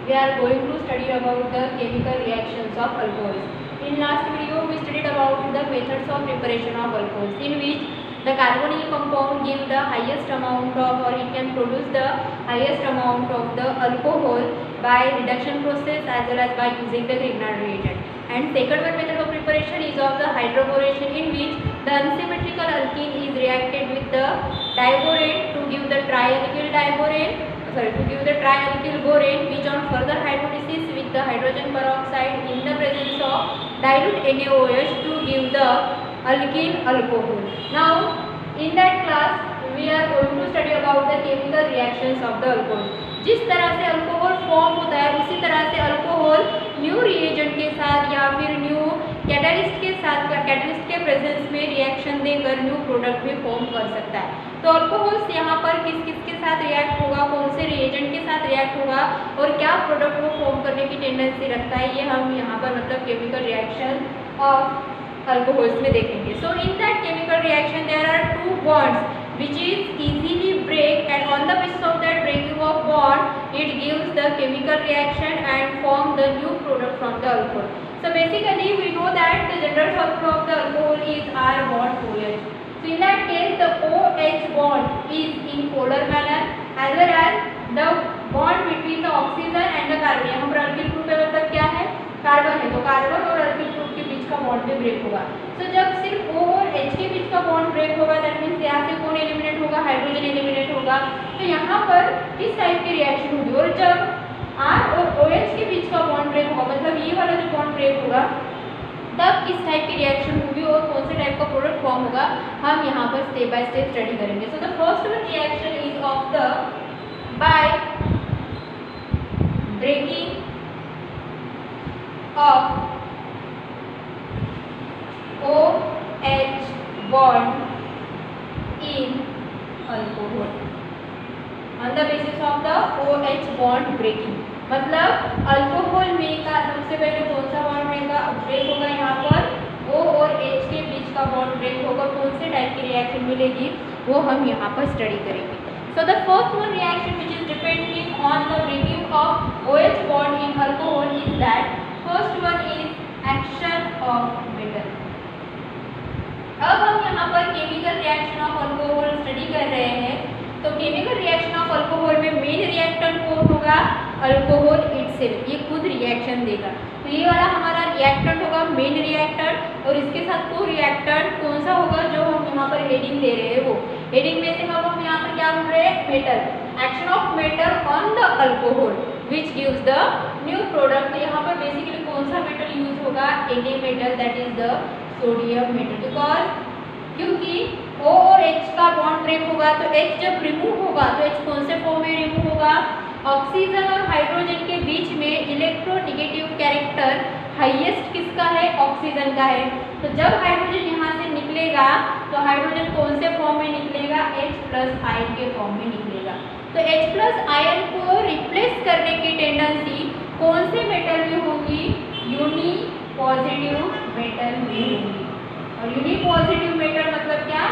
we are going to study about the chemical reactions of alcohols. In last video we studied about the methods of preparation of alcohols, in which the carbonyl compound give the highest amount of, or it can produce the highest amount of the alcohol by reduction process as well as by using the Grignard reagent. And second one method of preparation is of the hydroboration, in which the unsymmetrical alkene is reacted with the diborane to give the trialkyl borane, which on further hydrolysis with the hydrogen peroxide in the presence of dilute NaOH to give the alkene alcohol. Now in that class we are going to study about the chemical reactions of the alcohol. जिस तरह से alcohol form होता है उसी तरह से alcohol new reagent के साथ या फिर न्यू कैटलिस्ट के साथ, कैटलिस्ट के प्रेजेंस में रिएक्शन देकर न्यू प्रोडक्ट भी फॉर्म कर सकता है। तो अल्कोहल्स यहाँ पर किस किस के साथ रिएक्ट होगा, कौन से रिएजेंट के साथ रिएक्ट होगा और क्या प्रोडक्ट वो फॉर्म करने की टेंडेंसी रखता है, ये हम यहाँ पर मतलब केमिकल रिएक्शन ऑफ अल्कोहल्स में देखेंगे। So in that chemical reaction there are two bonds which is easily break, and on the basis of that breaking of bond it gives the chemical reaction and form the new product from the alcohol. So basically we know that the general formula of the alcohol is R bond OH. So in that case the OH bond is in polar manner as well as the bond between the oxygen and the carbon, यहाँ पर alkyl group है मतलब क्या है, carbon है, तो carbon और alkyl group के बीच का बॉन्ड भी ब्रेक होगा। तो जब सिर्फ O और H के बीच का बॉन्ड ब्रेक होगा दैट मीन्स यहाँ से कौन एलिमिनेट होगा, हाइड्रोजन एलिमिनेट होगा। तो यहाँ पर किस टाइप की रिएक्शन होगी, और जब R और OH के बीच का बॉन्ड ब्रेक होगा मतलब ये वाला जो बॉन्ड ब्रेक होगा तब किस टाइप की रिएक्शन होगी और कौन से टाइप का प्रोडक्ट फॉर्म होगा, हम यहाँ पर स्टेप बाय स्टेप स्टडी करेंगे। So the first one reaction is of the by breaking of OH bond in alcohol on the basis of the OH bond breaking। मतलब अल्कोहल में का सबसे पहले कौन सा बॉन्ड ब्रेक होगा, यहाँ पर O और H के बीच का बॉन्ड ब्रेक होगा, कौन से टाइप की रिएक्शन मिलेगी वो हम यहाँ पर स्टडी करेंगे। So the first one reaction which is depending on the breaking of OH bond in alcohol is that first one is action of metal। अब हम यहाँ पर chemical reaction of alcohol study कर रहे हैं, तो केमिकल रिएक्शन ऑफ अल्कोहल में main reactant कौन होगा, अल्कोहल इटसेल्फ, ये खुद रिएक्शन देगा। तो ये वाला हमारा रिएक्टेंट होगा मेन रिएक्टेंट, और इसके साथ को रिएक्टेंट कौन सा होगा जो हम यहाँ पर हेडिंग दे रहे हैं, वो हेडिंग में से हम यहाँ पर क्या बोल रहे हैं, metal, action of metal on the alcohol which gives the new product। तो यहाँ पर बेसिकली कौन सा मेटल यूज होगा, Na metal, that is the sodium metal. Because क्योंकि O और H का बॉन्ड ब्रेक होगा तो H जब रिमूव होगा तो H कौन से फॉर्म में रिमूव होगा, ऑक्सीजन और हाइड्रोजन के बीच में इलेक्ट्रोनेगेटिव कैरेक्टर हाईएस्ट किसका है, ऑक्सीजन का है। तो जब हाइड्रोजन यहाँ से निकलेगा तो हाइड्रोजन कौन से फॉर्म में निकलेगा, H+ आयन के फॉर्म में निकलेगा। तो H+ आयन को रिप्लेस करने की टेंडेंसी कौन से मेटल में होगी, यूनी पॉजिटिव मेटल में होगी। और यूनी पॉजिटिव मेटल मतलब क्या,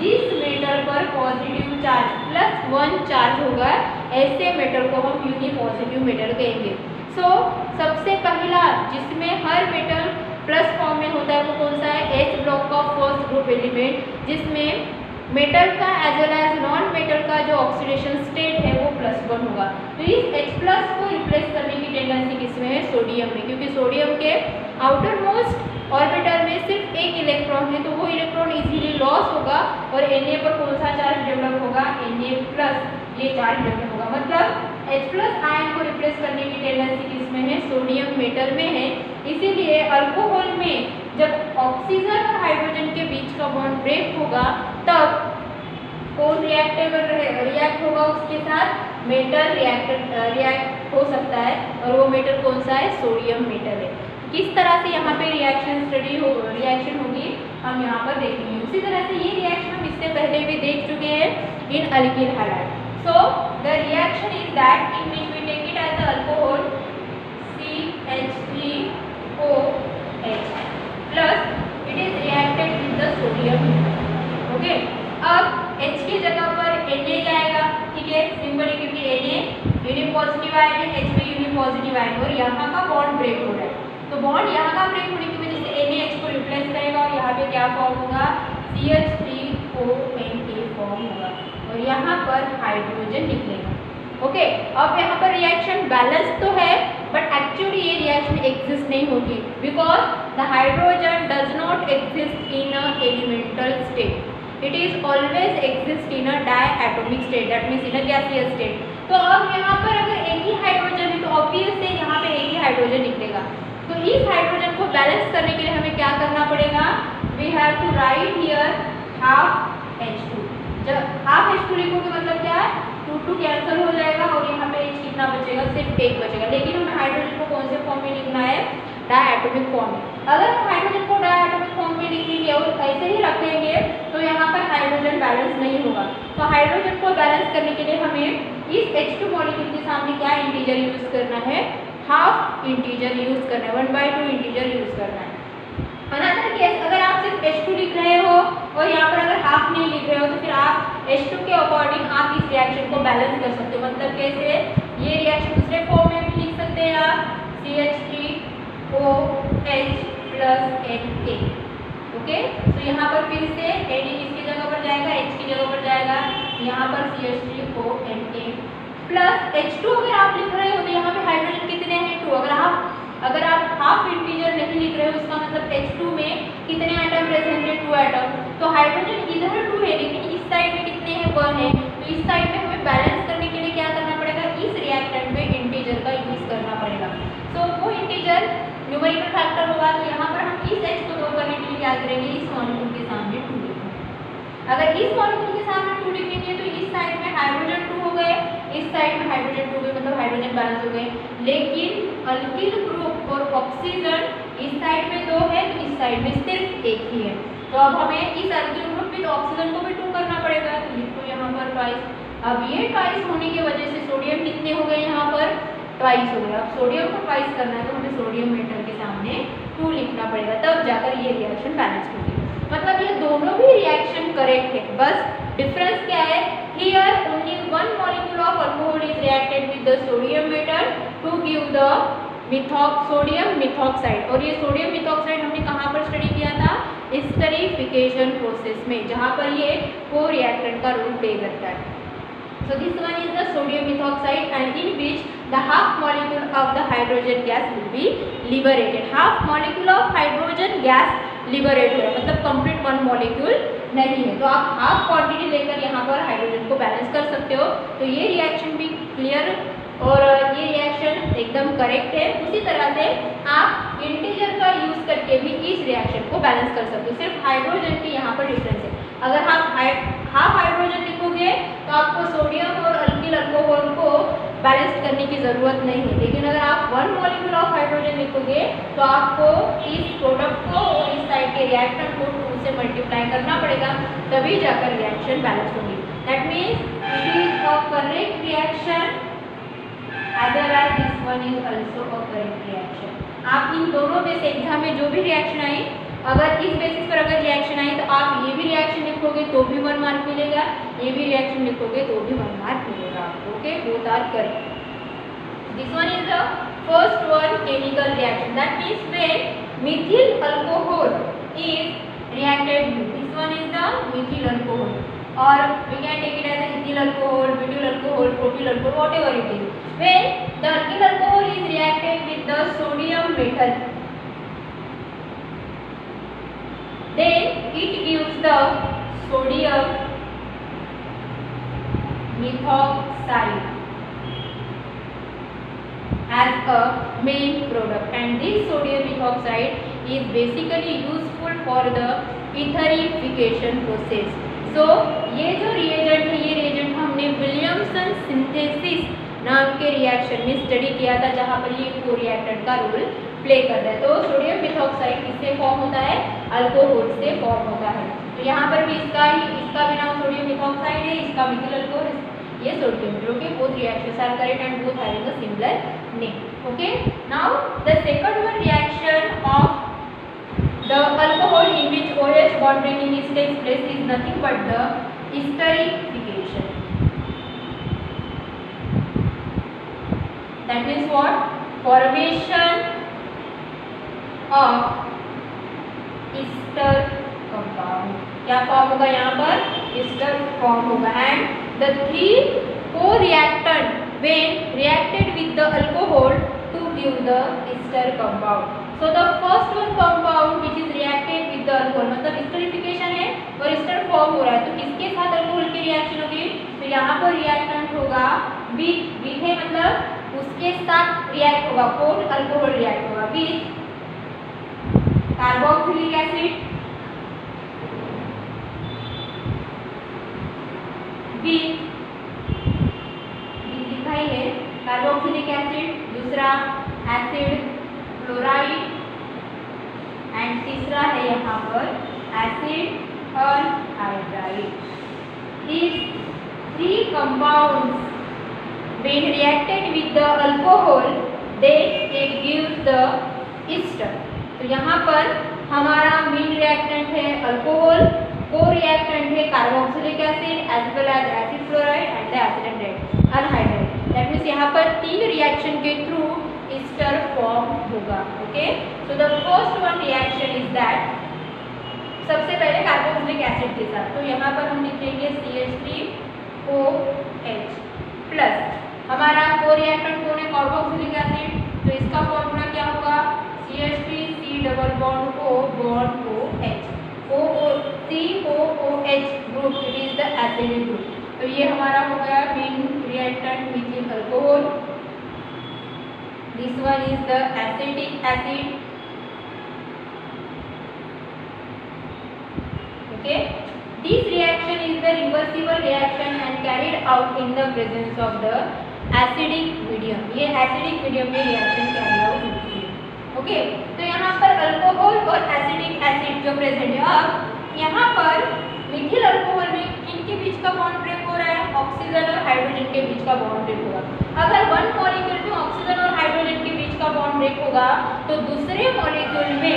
जिस मेटल पर पॉजिटिव चार्ज +1 चार्ज होगा ऐसे मेटल को हम यूनी पॉजिटिव मेटल कहेंगे। सो सबसे पहला जिसमें हर मेटल प्लस फॉर्म में होता है वो कौन सा है, H ब्लॉक का फर्स्ट ग्रुप एलिमेंट, जिसमें मेटल का as well as non metal का जो ऑक्सीडेशन स्टेट है वो +1 होगा। तो इस H+ को रिप्लेस करने की टेंडेंसी किसमें है, सोडियम में, क्योंकि सोडियम के आउटर मोस्ट ऑर्बिटल में सिर्फ एक इलेक्ट्रॉन है तो वो इलेक्ट्रॉन इजीली लॉस होगा और Na पर कौन सा चार्ज डेवलप होगा, Na+, ये चार्ज डेवलप होगा। मतलब H+ आयन को रिप्लेस करने की टेंडेंसी किसमें है, सोडियम मेटल में है। इसीलिए अल्कोहल में जब ऑक्सीजन और हाइड्रोजन के बीच का बॉन्ड ब्रेक होगा तब कौन रिएक्ट होगा उसके साथ, मेटल रिएक्ट हो सकता है, और वो मेटल कौन सा है, सोडियम मेटल है। किस तरह से यहाँ पे रिएक्शन होगी हम यहाँ पर देखेंगे। उसी तरह से ये रिएक्शन हम इससे पहले भी देख चुके हैं इन alkyl halide. So the reaction is that in which we take it as the alcohol CH3OH plus it is reacted with the sodium. Okay, अब H की जगह पर Na जाएगा, ठीक है, सिंपल है क्योंकि Na यूनिपॉजिटिव आयन है, H में यूनिपॉजिटिव आयन और यहाँ का बॉन्ड ब्रेक हो रहा है, तो बॉन्ड यहाँ का ब्रेक होने की वजह से NaH को रिप्लेस करेगा और यहाँ पे क्या फॉर्म होगा, CH3ONA फॉर्म होगा और यहाँ पर हाइड्रोजन निकलेगा। ओके, अब यहाँ पर रिएक्शन बैलेंस तो है बट एक्चुअली ये रिएक्शन एग्जिस्ट नहीं होगी because the hydrogen does not exist in a elemental state, it is always exist in a diatomic state, that means in a gaseous state. तो अब यहाँ पर अगर एक ही हाइड्रोजन है तो ऑब्वियस है यहाँ पे एक ही हाइड्रोजन निकलेगा, तो इस हाइड्रोजन को बैलेंस करने के लिए हमें क्या करना पड़ेगा, we have to write here half H2। जब हाफ H2 लिखोगे मतलब क्या है, 2 कैंसिल हो जाएगा और यहाँ पे H कितना बचेगा, सिर्फ 1 बचेगा, लेकिन हमें हाइड्रोजन को कौन से फॉर्म में लिखना है, डायएटॉमिक फॉर्म में। अगर हम हाइड्रोजन को डायएटॉमिक फॉर्म में लिखेंगे और ऐसे ही रखेंगे तो यहाँ पर हाइड्रोजन बैलेंस नहीं होगा, तो हाइड्रोजन को बैलेंस करने के लिए हमें इस H2 मॉलिक्यूल के सामने क्या इंटीजर यूज करना है, हाफ इंटीजर यूज करना है, 1/2 इंटीजर यूज करना है। अनदर केस, अगर आप सिर्फ H2 लिख रहे हो और यहाँ पर अगर हाफ नहीं लिख रहे हो तो फिर आप H2 के अकॉर्डिंग आप इस रिएक्शन को बैलेंस कर सकते हो, मतलब कैसे, ये रिएक्शन दूसरे फॉर्म में भी लिख सकते हैं आप, CH3OH + Na। ओके, तो यहाँ पर फिर से Na किसकी जगह पर जाएगा, H की जगह पर जाएगा, यहाँ पर CH3ONA प्लस H2 अगर आप लिख रहे हो तो यहाँ पे हाइड्रोजन कितने हैं, 2। अगर आप हाफ इंटीजर नहीं लिख रहे हो उसका मतलब H2 में कितने एटम प्रेजेंट है, 2 एटम, तो हाइड्रोजन इधर 2 है लेकिन इस साइड में कितने हैं, 1 है, तो इस साइड में हमें बैलेंस करने के लिए क्या करना पड़ेगा, इस रिएक्टेंट में इंटीजर का यूज करना पड़ेगा। तो वो इंटीजर न्यूमेरिकल फैक्टर होगा, तो यहाँ पर हम इस H को 2 करने के लिए क्या करेंगे, इस मॉलिक्यूल के सामने 2 लिखेंगे। अगर इस मॉलिक्यूल के सामने 2 लिखेंगे तो इस साइड में हाइड्रोजन 2 हो गए, इस साइड में हाइड्रोजन 2 गए, मतलब हाइड्रोजन बैलेंस हो गए, लेकिन अल्किल ग्रुप और ऑक्सीजन इस साइड में 2 है तो इस साइड में सिर्फ 1 ही है, तो अब हमें इस अल्किल ग्रुप विद ऑक्सीजन को भी 2 करना पड़ेगा, तो लिखो यहाँ पर ट्वाइस। अब ये ट्वाइस होने की वजह से सोडियम कितने हो गए, यहाँ पर ट्वाइस हो गया। अब सोडियम को ट्वाइस करना है तो हमें सोडियम मेटल के सामने 2 लिखना पड़ेगा, तब जाकर ये रिएक्शन बैलेंस होगी। मतलब ये दोनों भी रिएक्शन करेक्ट है, बस डिफरेंस क्या है, here only 1 molecule of alcohol is reacted with the sodium metal to give the sodium methoxide, और ये सोडियम मिथॉक्साइड हमने कहाँ पर स्टडी किया था, एस्टरीफिकेशन प्रोसेस में, जहाँ पर ये को रिएक्टेंट का रोल प्ले करता है। So this one is the sodium methoxide and in which the half molecule of the hydrogen gas will be liberated. Half molecule of hydrogen gas liberate हो, मतलब complete 1 molecule नहीं है, तो आप half quantity लेकर यहाँ पर हाइड्रोजन को बैलेंस कर सकते हो। तो ये रिएक्शन भी क्लियर और ये रिएक्शन एकदम करेक्ट है। उसी तरह से आप इंटीजर का यूज करके भी इस रिएक्शन को बैलेंस कर सकते हो, सिर्फ हाइड्रोजन की यहाँ पर डिफरेंस है। अगर आप हाफ हाइड्रोजन लिखोगे तो आपको सोडियम और अल्किल अल्कोहल को बैलेंस करने की ज़रूरत नहीं है, लेकिन अगर आप 1 मॉलिक्यूल ऑफ हाइड्रोजन लिखोगे तो आपको इस प्रोडक्ट को और इस साइड के रिएक्टेंट को 2 से मल्टीप्लाई करना पड़ेगा, तभी जाकर रिएक्शन बैलेंस होगी। That means it is a correct reaction as well as this one is also a correct reaction. आप इन दोनों में से एग्जाम में जो भी रिएक्शन आई, अगर इस बेसिस पर अगर रिएक्शन आई तो आप ये भी रिएक्शन लिखोगे तो भी 1 मार्क मिलेगा, ये भी रिएक्शन लिखोगे तो भी 1 मार्क मिलेगा आपको। Okay, both are correct. This one is the first one, chemical reaction, that means when methyl alcohol is reacted with, this one is the methyl alcohol, or we can take it as a ethyl alcohol, butyl alcohol, propyl alcohol, whatever it is. When the alkyl alcohol is reacted with the sodium metal, then it gives the sodium methoxide as a main product, and this sodium methoxide is basically useful for the etherification process. So ये जो reagent है, ये reagent हमने Williamson synthesis नाम के reaction में study किया था, जहाँ पर ये को रिएक्टेंट का रोल प्ले कर रहा है। तो सोडियम मिथॉक्साइड किससे फॉर्म होता है, अल्कोहल से फॉर्म होता है। तो यहाँ पर भी इसका भी नाम सोडियम मिथॉक्साइड है, इसका मिथिल अल्कोहल, ये sodium. Okay, both reactions are correct and both having a similar name. Okay, now the second one reaction of the alcohol in which OH bond breaking is takes place is nothing but the esterification. That means what, formation of Easter compound. क्या form होगा यहाँ पर, Easter form होगा। And the three co-reactant when reacted with the alcohol to give the ester compound. So the first one compound which is reacted with the alcohol, मतलब esterification है और ester form हो रहा है, तो किसके साथ अल्कोहल की रिएक्शन होगी, तो यहाँ पर रिएक्टेंट होगा विथ है मतलब उसके साथ रिएक्ट होगा, कौन, अल्कोहल रिएक्ट होगा विथ कार्बोक्सिलिक एसिड, विथ लिखाई है कार्बोक्सिलिक एसिड, दूसरा एसिड क्लोराइड एंड तीसरा है यहाँ पर acid anhydride. These three compounds when reacted with the alcohol then it gives the ester। तो यहाँ पर हमारा मेन रिएक्टेंट है अल्कोहल, को रिएक्टेंट है carboxylic acid as well as acid chloride and acid anhydride. That means यहाँ पर तीन reaction के थ्रू ईस्टर फॉर्म होगा। Okay, so the first one reaction is that, सबसे पहले कार्बोक्सिलिक एसिड के साथ, तो यहाँ पर हम लिखेंगे CH3OH प्लस, हमारा को रिएक्टेंट कौन है, कार्बोक्सिलिक एसिड, तो इसका फॉर्मूला क्या होगा, CH3C double bond O bond OH, COOH group, it is the acidic group. तो ये हमारा हो गया main reactant Mithil alcohol. This one is the acetic acid. Okay, this reaction is the reversible reaction and carried out in the presence of the acidic medium. ये acidic medium में reaction carry out होती है। Okay, तो यहाँ पर alcohol और acidic acid जो present है, अब यहाँ पर मिथिल अल्कोहल में इनके बीच का बॉन्ड ब्रेक हो रहा है, ऑक्सीजन और हाइड्रोजन के बीच का बॉन्ड ब्रेक होगा। अगर वन मॉलिक्यूल में ऑक्सीजन और हाइड्रोजन के बीच का बॉन्ड ब्रेक होगा तो दूसरे मॉलिक्यूल में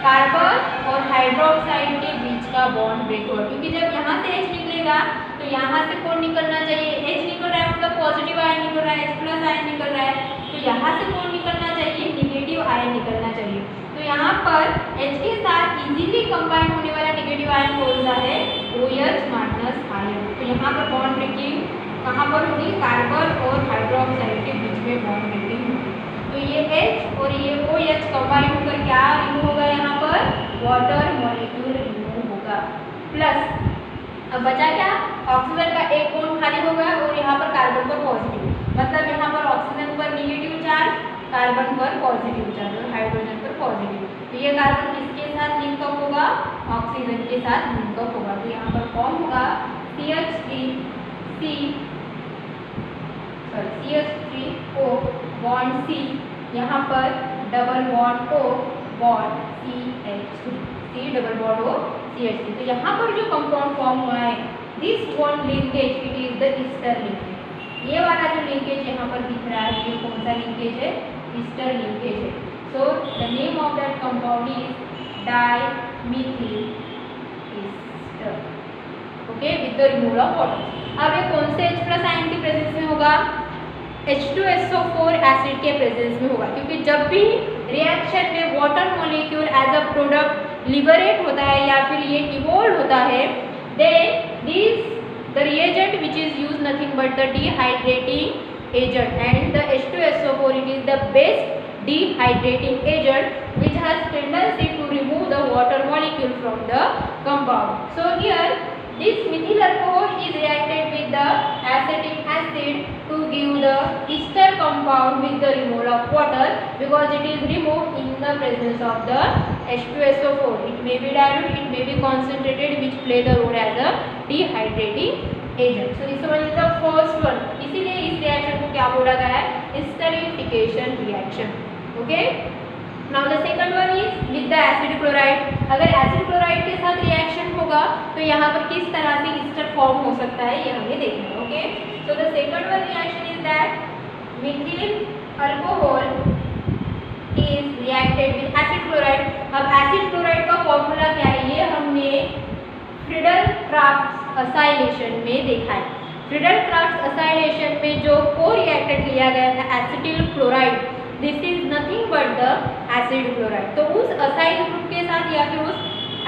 कार्बन और हाइड्रोक्साइड के बीच का बॉन्ड ब्रेक होगा, क्योंकि जब यहाँ से H निकलेगा तो यहाँ से कौन निकलना चाहिए, H निकल रहा है मतलब पॉजिटिव आयन निकल रहा है, H प्लस आयन निकल रहा है, तो यहाँ से कौन निकलना चाहिए, निगेटिव आयन निकलना चाहिए। तो यहाँ पर H के साथ इजीली कंबाइन होने वाला निगेटिव आयन कौन सा है, OH माइनस आयन। तो यहाँ पर बॉन्ड ब्रेकिंग कहाँ पर होगी, कार्बन और हाइड्रोक्साइड के बीच में बॉन्ड ब्रेकिंग होगी। तो ये H और ये OH कंबाइन होकर क्या रिमूव होगा, यहाँ पर वाटर मॉलिक्यूल रिमूव होगा। प्लस अब बचा क्या, ऑक्सीजन का एक बॉन्ड खाली हो गया और यहाँ पर कार्बन पर पॉजिटिव, मतलब यहाँ पर ऑक्सीजन पर निगेटिव चार्ज, कार्बन पर पॉजिटिव चार्ज और हाइड्रोजन पर पॉजिटिव। तो ये कार्बन किसके साथ लिंकअप होगा, ऑक्सीजन के साथ लिंकअप होगा। तो यहाँ पर फॉर्म होगा CH3O बॉन्ड C, यहाँ पर double bond O bond CH3, C double bond O CH3। तो यहाँ पर जो कंपाउंड फॉर्म हुआ है, this bond linkage it is the Easter linkage. ये वाला जो लिंकेज यहाँ पर दिख रहा है, ये कौन सा लिंकेज है, ईस्टर लिंकेज है। So the name of that compound is dimethyl ester. Okay, with the removal of water. अब ये कौन से H प्लस आयन की प्रेजेंस में होगा, H2SO4 एसिड के प्रेजेंस में होगा, क्योंकि जब भी रिएक्शन में water molecule as a product liberate होता है या फिर ये इवोल्व होता है, then this the reagent which is used nothing but the dehydrating agent, and the H2SO4 it is the best dehydrating agent which has tendency to remove the water molecule from the compound. So here this methyl alcohol is reacted with the acetic acid to give the ester compound with the removal of water, because it is removed in the presence of the H2SO4. It may be dilute, it may be concentrated, which play the role as a dehydrating agent. So this one is the first one. इसीलिए इस reaction को क्या बोला गया है, esterification reaction. Okay. Now the second one is with the acid chloride. अगर acid chloride के साथ reaction होगा तो यहाँ पर किस तरह से ester form हो सकता है, ये हमें देखना है. Okay. So the second one reaction is that methyl alcohol is reacted with acid chloride. अब acid chloride का फॉर्मूला क्या है, ये हमने फ्रीडल-क्राफ्ट असाइलेशन में देखा है. फ्रीडल-क्राफ्ट असाइलेशन में जो को-रिएक्टेंट लिया गया था acetyl chloride, this is nothing but the acid chloride. तो उस असाइल ग्रुप के साथ या फिर उस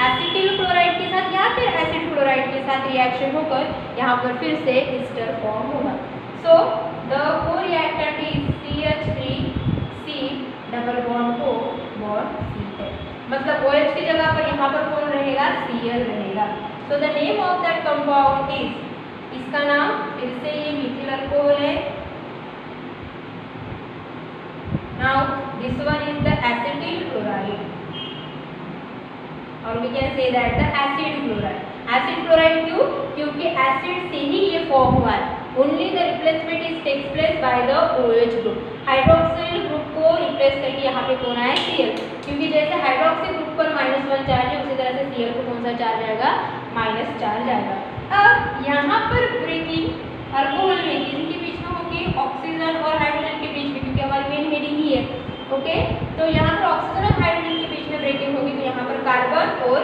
एसिटिल क्लोराइड के साथ या फिर एसिड क्लोराइड के साथ रिएक्शन होकर यहाँ पर फिर से एस्टर फॉर्म होगा। सो द को reactant is CH3C double bond O bond CH, मतलब OH की जगह पर यहाँ पर कौन रहेगा, Cl रहेगा। So the name of that compound is, इसका नाम फिर से ये मिथिल अल्कोहल है। Now this one is the acetyl chloride और we can say that the acid chloride. Acid chloride क्यों, क्योंकि एसिड से ही ये फॉर्म हुआ है। Only the replacement is takes place by the OH group, hydroxyl group को रिप्लेस करके यहाँ पे कौन आया, Cl, क्योंकि जैसे हाइड्रोक्सिल ग्रुप पर -1 चार्ज है उसी तरह से Cl को कौन सा चार्ज आएगा, -4 जाएगा। अब यहाँ पर ब्रेकिंग अल्कोहल में किसके बीच में होगी, ऑक्सीजन और हाइड्रोजन के बीच में, क्योंकि हमारी मेन हेडिंग ही है। ओके, तो यहाँ पर ऑक्सीजन और हाइड्रोजन के बीच में ब्रेकिंग होगी, तो यहाँ पर कार्बन और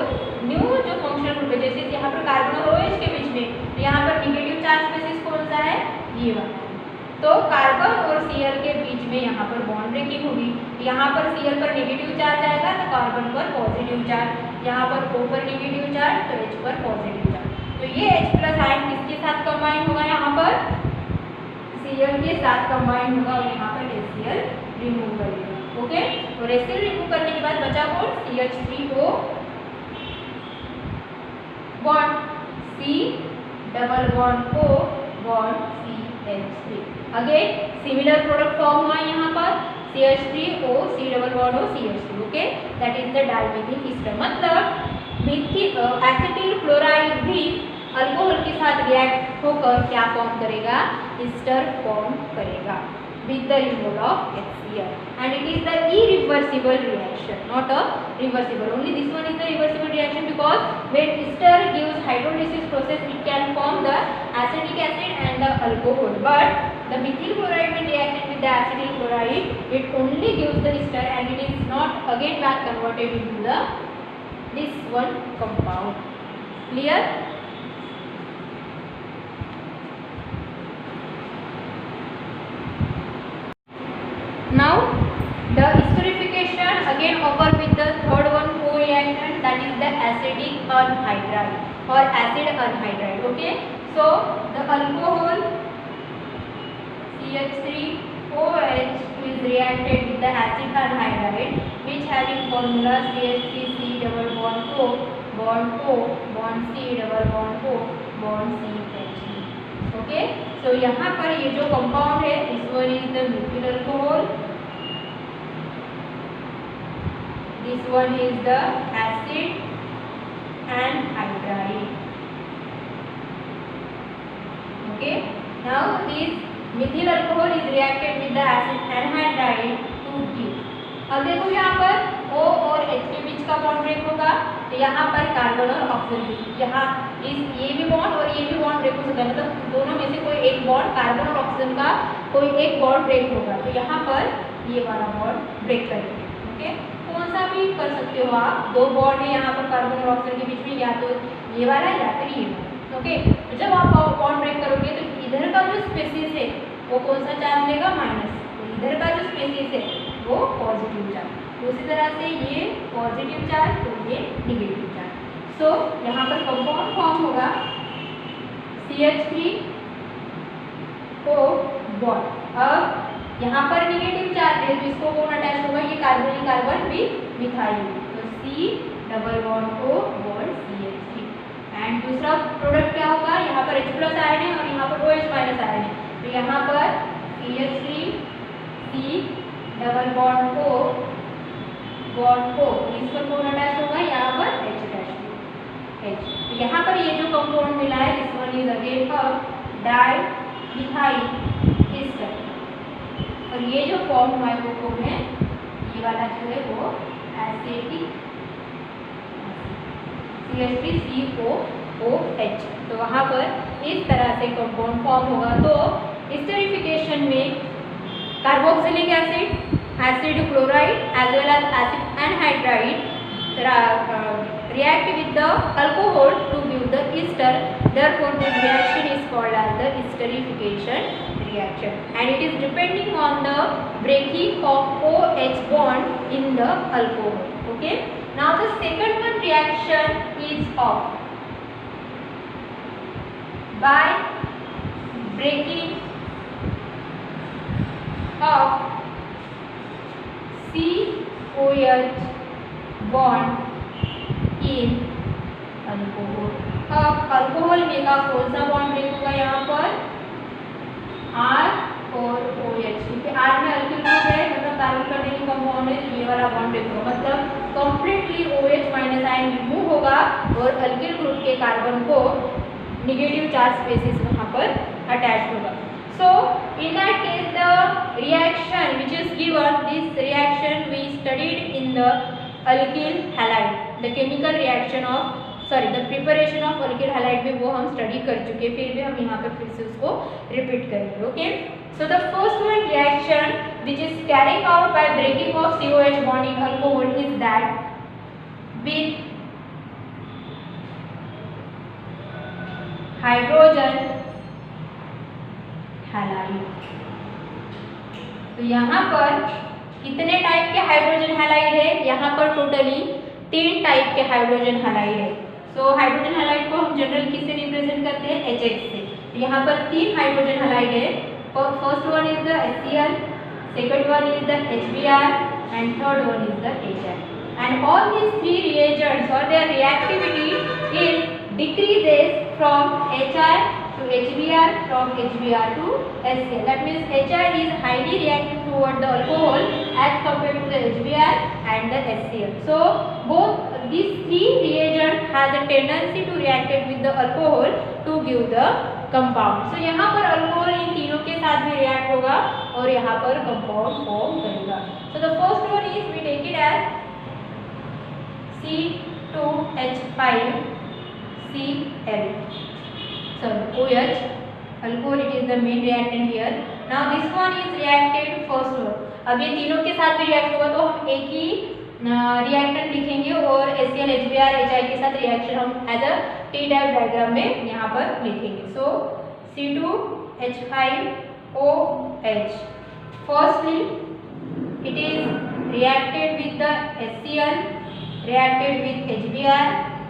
न्यू जो फंक्शनल ग्रुप है, जैसे यहाँ पर कार्बन और OH के बीच में, तो यहाँ पर निगेटिव चार्ज स्पीशीज कौन सा है, ये वाला। तो कार्बन और Cl के बीच में यहाँ पर बॉन्ड ब्रेकिंग होगी, यहाँ पर Cl पर नेगेटिव चार्ज आएगा तो कार्बन पर पॉजिटिव चार्ज, यहाँ पर O पर नेगेटिव चार्ज तो H पर पॉजिटिव चार्ज। तो ये H+ आयन किसके साथ कंबाइन होगा, यहाँ पर Cl के साथ कंबाइन होगा और यहाँ पर HCl रिमूव करेगा। ओके, और HCl रिमूव करने के बाद बचा कौन, CH3O bond C double bond O bond CH3। Again similar product form हुआ है यहाँ पर CH3O C double bond O CH3। Okay, that is the dimethyl ester, मतलब मिथिल एसिटिल क्लोराइड भी अल्कोहल के साथ रिएक्ट होकर क्या फॉर्म करेगा, ईस्टर फॉर्म करेगा with the removal of HCl, and it is the irreversible reaction, not a reversible. Only this one is the reversible reaction because when ester gives hydrolysis process, it can form the acetic acid and the alcohol. But the methyl chloride when reacted with the acetyl chloride, it only gives the ester and it is not again back converted into the this one compound. Clear? Now the esterification again occur with the third one co-reactant, that is the acidic anhydride or acid anhydride. Okay, so the alcohol CH3OH is reacted with the acid anhydride which having formula CH3C double bond O bond C double bond O bond CH3. Okay, so यहाँ पर ये जो compound है इस one is the methyl alcohol, this one is the acid anhydride. Okay, now this methyl alcohol is reacted with the acid anhydride to give. अब देखो यहाँ पर O और H के बीच का बॉन्ड ब्रेक होगा, तो यहाँ पर कार्बन और ऑक्सीजन, यहाँ इस ये भी बॉन्ड और ये भी बॉन्ड ब्रेक हो सकता है, मतलब दोनों में से कोई एक बॉन्ड कार्बन और ऑक्सीजन का कोई एक बॉन्ड ब्रेक होगा, तो यहाँ पर ये वाला बॉन्ड ब्रेक करेंगे। ओके, कौन सा भी कर सकते हो आप, दो बॉन्ड है यहाँ पर कार्बन और ऑक्सीजन के बीच में, या तो ये वाला या फिर ये वाला। ओके, तो जब आप बॉन्ड ब्रेक करोगे तो इधर का जो स्पेसिस है वो कौन सा चार्ज लेगा, माइनस, तो इधर का जो स्पेसिस है वो पॉजिटिव चार्ज, उसी तरह से ये पॉजिटिव चार्ज तो ये निगेटिव चार्ज। सो यहाँ पर कंपाउंड फॉर्म होगा CH3O बॉन्ड। अब यहाँ पर निगेटिव चार्ज है तो इसको कौन अटैच होगा, ये कार्बन कार्बन भी मिथाइल, तो C double bond O bond CH3। And दूसरा प्रोडक्ट क्या होगा, यहाँ पर H+ आयन है और यहाँ पर OH- आयन है, तो यहाँ पर CH3C double bond O bond O, इस पर कौन अटैच होगा, यहाँ पर H अटैच होगा, H। तो यहाँ पर ये जो कंपाउंड मिला है this one is again dimethyl Easter, और ये जो फॉर्म हुआ है वो कौन है, ये वाला जो है वो एसिटिक CH3COOH। तो वहाँ पर इस तरह से कंपाउंड फॉर्म होगा। तो एस्टरिफिकेशन में carboxylic acid, acid chloride as well as acid anhydride react with the alcohol to give the ester. Therefore, this reaction is called as the esterification reaction. reaction, and it is depending on the breaking of OH bond in the alcohol. Okay. Now the second one reaction is of by breaking of COH bond in alcohol. अब alcohol में का कौन सा bond break होगा यहाँ पर? R और OH, क्योंकि R में अल्किल ग्रुप है, मतलब कार्बन कंटेनिंग कंपाउंड है, तो ये वाला बॉन्ड ब्रेक होगा, मतलब completely OH minus ion remove होगा और अल्किल ग्रुप के कार्बन को नेगेटिव चार्ज स्पेसिस वहाँ पर अटैच होगा. So in that case the reaction which is given, this reaction we studied in the alkyl halide, the chemical reaction of the preparation of alkyl halide में वो हम study कर चुके, फिर भी हम यहाँ पर फिर से उसको रिपीट करेंगे. Okay. So the first one reaction which is carrying out by breaking of COH bond in alcohol is that with hydrogen halide. तो यहाँ पर कितने टाइप के हाइड्रोजन हैलाइड है? यहाँ पर टोटली 3 टाइप के हाइड्रोजन हैलाइड है. सो हाइड्रोजन हैलाइड को हम जनरल किससे रिप्रेजेंट करते हैं? HH से. यहाँ पर 3 हाइड्रोजन हैलाइड है. First one is the HCl, second one is the HBr and third one is the HI. And all these 3 reagents or their reactivity is decreases from HI to HBr, from HBr to HCl. That means HI is highly reactive toward the alcohol as compared to the HBr and the HCl. So both these 3 reagents has a tendency to react with the alcohol to give the compound. So यहाँ पर alcohol इन तीनों के साथ भी react होगा और यहाँ पर compound form करेगा. So the first one is we take it as C2H5Cl. Sorry, OH. Alcohol, it is the main reactant here. Now this one is reacted first one. अब ये तीनों के साथ भी रिएक्ट होगा तो हम एक ही रिएक्टेंट लिखेंगे और HCl, HBr, HI के साथ रिएक्शन हम as a T type diagram में यहाँ पर लिखेंगे. सो C2H5OH. Firstly, it is reacted with the HCl, reacted with HBr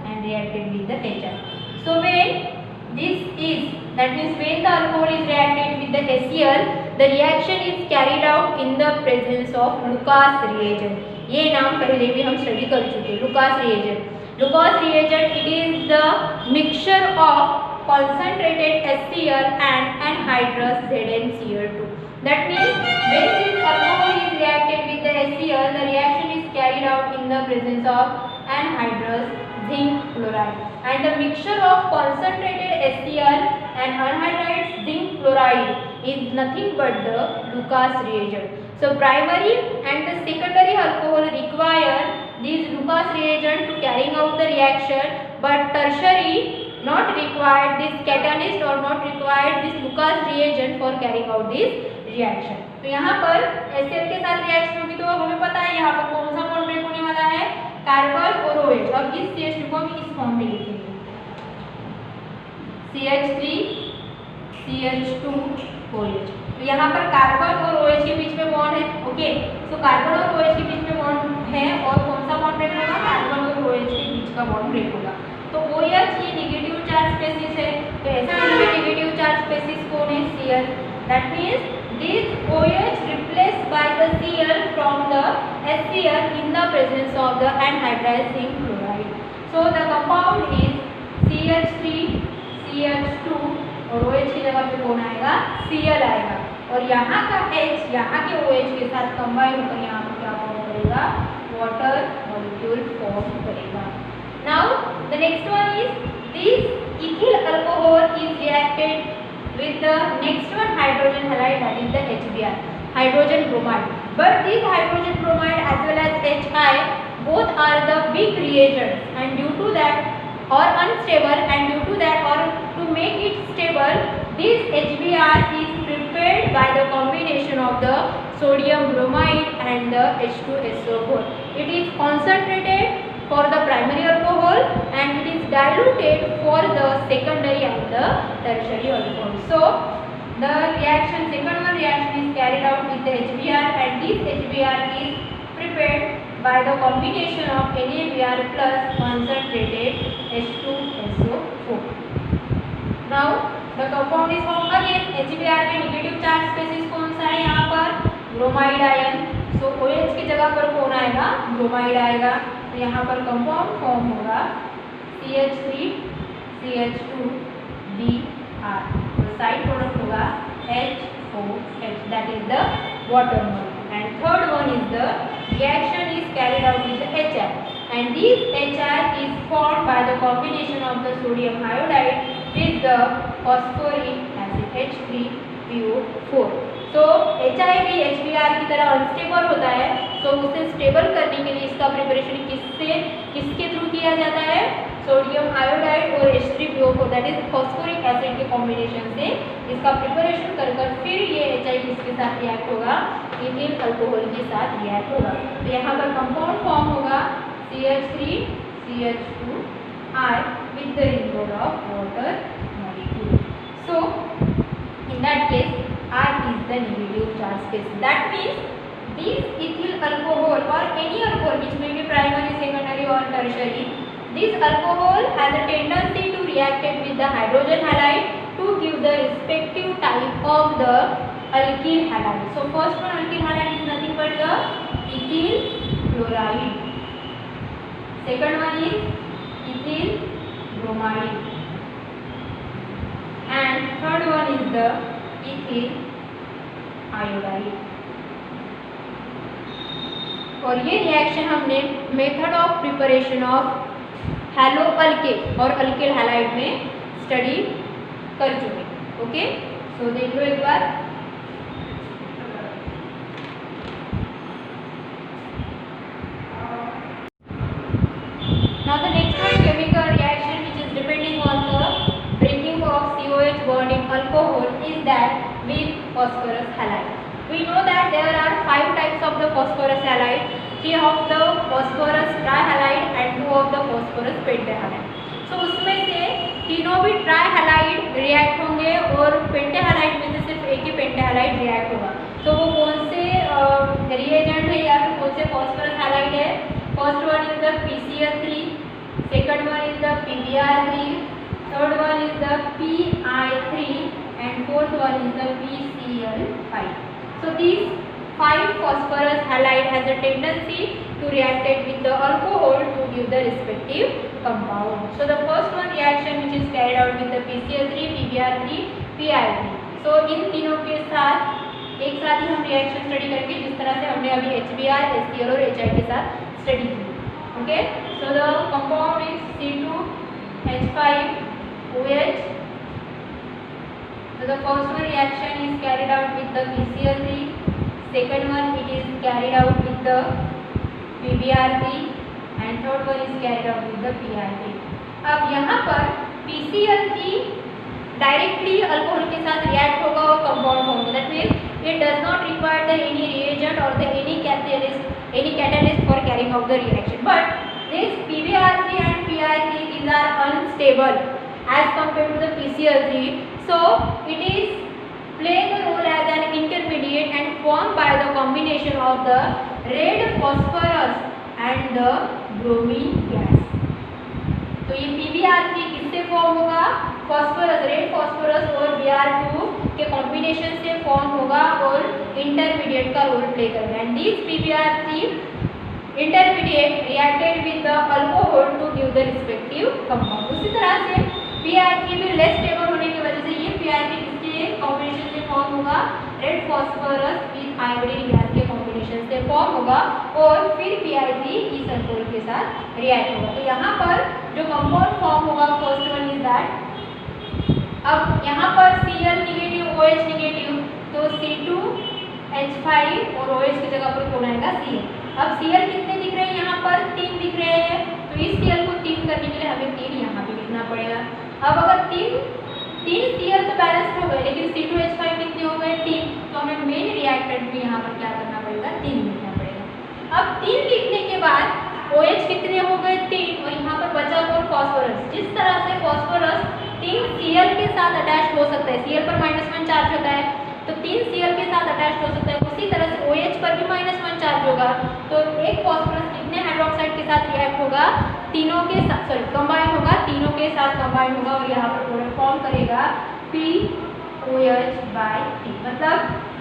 and reacted with the HI. So when this is, that means when the alcohol is reacted with the HCl, the reaction is carried out in the presence of Lucas reagent. ये नाम पहले भी हम study कर चुके हैं. Lucas reagent. Lucas reagent, it is the mixture of concentrated HCl and anhydrous ZnCl2. That means when this alcohol is reacted with the HCl, the reaction is carried out in the presence of anhydrous zinc chloride, and the mixture of concentrated HCl and anhydrous zinc chloride is nothing but the Lucas reagent. So primary and the secondary alcohol require these Lucas reagent to carrying out the reaction, but tertiary not required this catalyst or not required this Lucas reagent for carrying out this reaction. तो यहाँ पर HCl के साथ reaction होगी तो हमें पता है यहाँ पर कौन सा बॉन्ड ब्रेक होने वाला है? कार्बन और OH. अब इस CH2 को हम इस फॉर्म में लिखेंगे CH3CH2OH. तो यहाँ पर कार्बन और OH के बीच में बॉन्ड है. ओके. सो कार्बन और OH के बीच में बॉन्ड है और कौन सा बॉन्ड ब्रेक होगा? कार्बन और OH के बीच का बॉन्ड ब्रेक होगा. तो OH ये नेगेटिव चार्ज स्पेसिस है, तो HCl में नेगेटिव चार्ज स्पेसिस कौन है? Cl. That means this OH replaced by the Cl from the HCl in the presence of the anhydrous zinc chloride. So the compound is CH3CH2 और OH की जगह पे कौन आएगा? Cl आएगा. और यहाँ का H यहाँ के OH के साथ कंबाइन होकर यहाँ पर क्या फॉर्म करेगा? वाटर मॉलिक्यूल फॉर्म करेगा. Now the next one is this ethyl alcohol is reacted with the next one hydrogen halide, that is the HBr, hydrogen bromide. But this hydrogen bromide as well as HI both are the weak reagents, and due to that or unstable, and due to that or to make it stable, this HBr is prepared by the combination of the sodium bromide and the H2SO4. It is concentrated for the primary alcohol and it is diluted for the secondary and the tertiary alcohol. So The reaction, second one reaction is carried out with the HBr, and this HBr is prepared by the combination of NaBr plus concentrated H2SO4. Now the compound is formed again. HBr में negative charge species कौन सा है यहाँ पर? Bromide ion. सो OH की जगह पर कौन आएगा? ब्रोमाइड आएगा. तो यहाँ पर कंपाउंड फॉर्म होगा CH3 CH2 Br. तो साइड प्रोडक्ट होगा HOH, that is the water molecule. And third one is the reaction is carried out with the HI, and this HI is formed by the combination of the sodium iodide with the phosphoric acid H3PO4. तो HI भी HBr की तरह unstable होता है. तो उसे stable करने के लिए इसका प्रिपरेशन किसके थ्रू किया जाता है? सोडियम आयोडाइड और H3PO4 that is phosphoric acid के कॉम्बिनेशन से इसका प्रिपरेशन कर फिर ये HI किसके साथ रिएक्ट होगा? इथिल अल्कोहल के साथ रिएक्ट होगा. तो यहाँ पर कंपाउंड फॉर्म होगा CH3 CH2I with the ring road of water molecule. So in that case R is the negative charge species. That means this ethyl alcohol or any alcohol which may be primary, secondary or tertiary, this alcohol has a tendency to react with the hydrogen halide to give the respective type of the alkyl halide. So first one alkyl halide is nothing but the ethyl chloride. Second one is ethyl bromide. And third one is the ethyl iodide. और ये reaction हमने method of preparation of hello alkane और alkyl halide में study कर चुके. Okay, सो देख लो एक बार. Now the next one chemical reaction which is depending on the breaking of COH bond in alcohol is that with phosphorus halide. We know that there are 5 types of the phosphorus halide, 3 of the phosphorus trihalide and 2 of the phosphorus pentahalide. So उसमें से तीनों भी trihalide react होंगे और पेंटाहैलाइड में से सिर्फ एक ही पेंटाहैलाइड रिएक्ट होगा. तो वो कौन से रिएजेंट है या फिर कौन से phosphorus halide है? First one is the PCl3, second one is the PBr3, third one is the Pi3 and fourth one is the PCl5. So these 5 phosphorus halide has a tendency to react with the alcohol to give the respective compound. So the first one reaction which is carried out with the PCl3, PBr3, Pi3. So इन तीनों के साथ एक साथ ही हम reaction study करेंगे जिस तरह से हमने अभी HBr, HCl और HI के साथ स्टडी की. Okay, so the compound is C2H5OH. So the first one reaction is carried out with the PCl3, second one it is carried out with the PBr3 and third one is carried out with the Pi3. अब यहाँ पर PCl3 directly alcohol के साथ react होगा और compound form होगा. That means it does not require the any reagent और the any catalyst for carrying out the reaction. But this PBr3 and Pi3 these are unstable as compared to the PCl3. So it is playing a role as an intermediate and formed by the combination of the red phosphorus and the bromine gas. तो ये PBr3 किससे form होगा? Phosphorus, red phosphorus और Br2 के combination से form होगा और intermediate का रोल प्ले करेगा. And this PBr3 intermediate reacted with the alcohol to give the respective compound. उसी तरह से Pi3 भी लेस स्टेबल होने की वजह से ये Pi3 किसके कॉम्बिनेशन से फॉर्म होगा? Red phosphorus with iodine gas के कॉम्बिनेशन से फॉर्म होगा और फिर Pi3 इस अल्कोहल के साथ रिएक्ट होगा. तो यहाँ पर जो कंपाउंड फॉर्म होगा फर्स्ट वन इज दैट. अब यहाँ पर Cl निगेटिव, OH निगेटिव, तो C2H5 और OH की जगह पर कौन आएगा? Cl. अब Cl कितने दिख रहे हैं? यहाँ पर 3 दिख रहे हैं. तो इस Cl को 3 करने के लिए हमें 3 यहाँ पे लिखना पड़ेगा. अब अगर 3 Cl तो बैलेंस्ड हो गए लेकिन C2H5 कितने हो गए? 3. तो हमें मेन रिएक्टेंट भी यहाँ पर क्या करना पड़ेगा? 3 लिखना पड़ेगा. अब 3 लिखने के बाद OH कितने हो गए? 3 और यहाँ पर बचा कौन? फॉस्फोरस. जिस तरह से फॉस्फोरस 3 Cl के साथ अटैच हो सकता है। Cl पर -1 चार्ज होता है तो 3 Cl के साथ अटैच हो सकता है। उसी तरह से OH पर भी -1 चार्ज होगा तो एक फॉस्फोरस कितने हाइड्रोक्साइड के साथ रिएक्ट होगा, तीनों के साथ, सॉरी कंबाइन होगा, तीनों के साथ कंबाइन होगा और यहाँ पर प्रोडक्ट फॉर्म करेगा POH/3। मतलब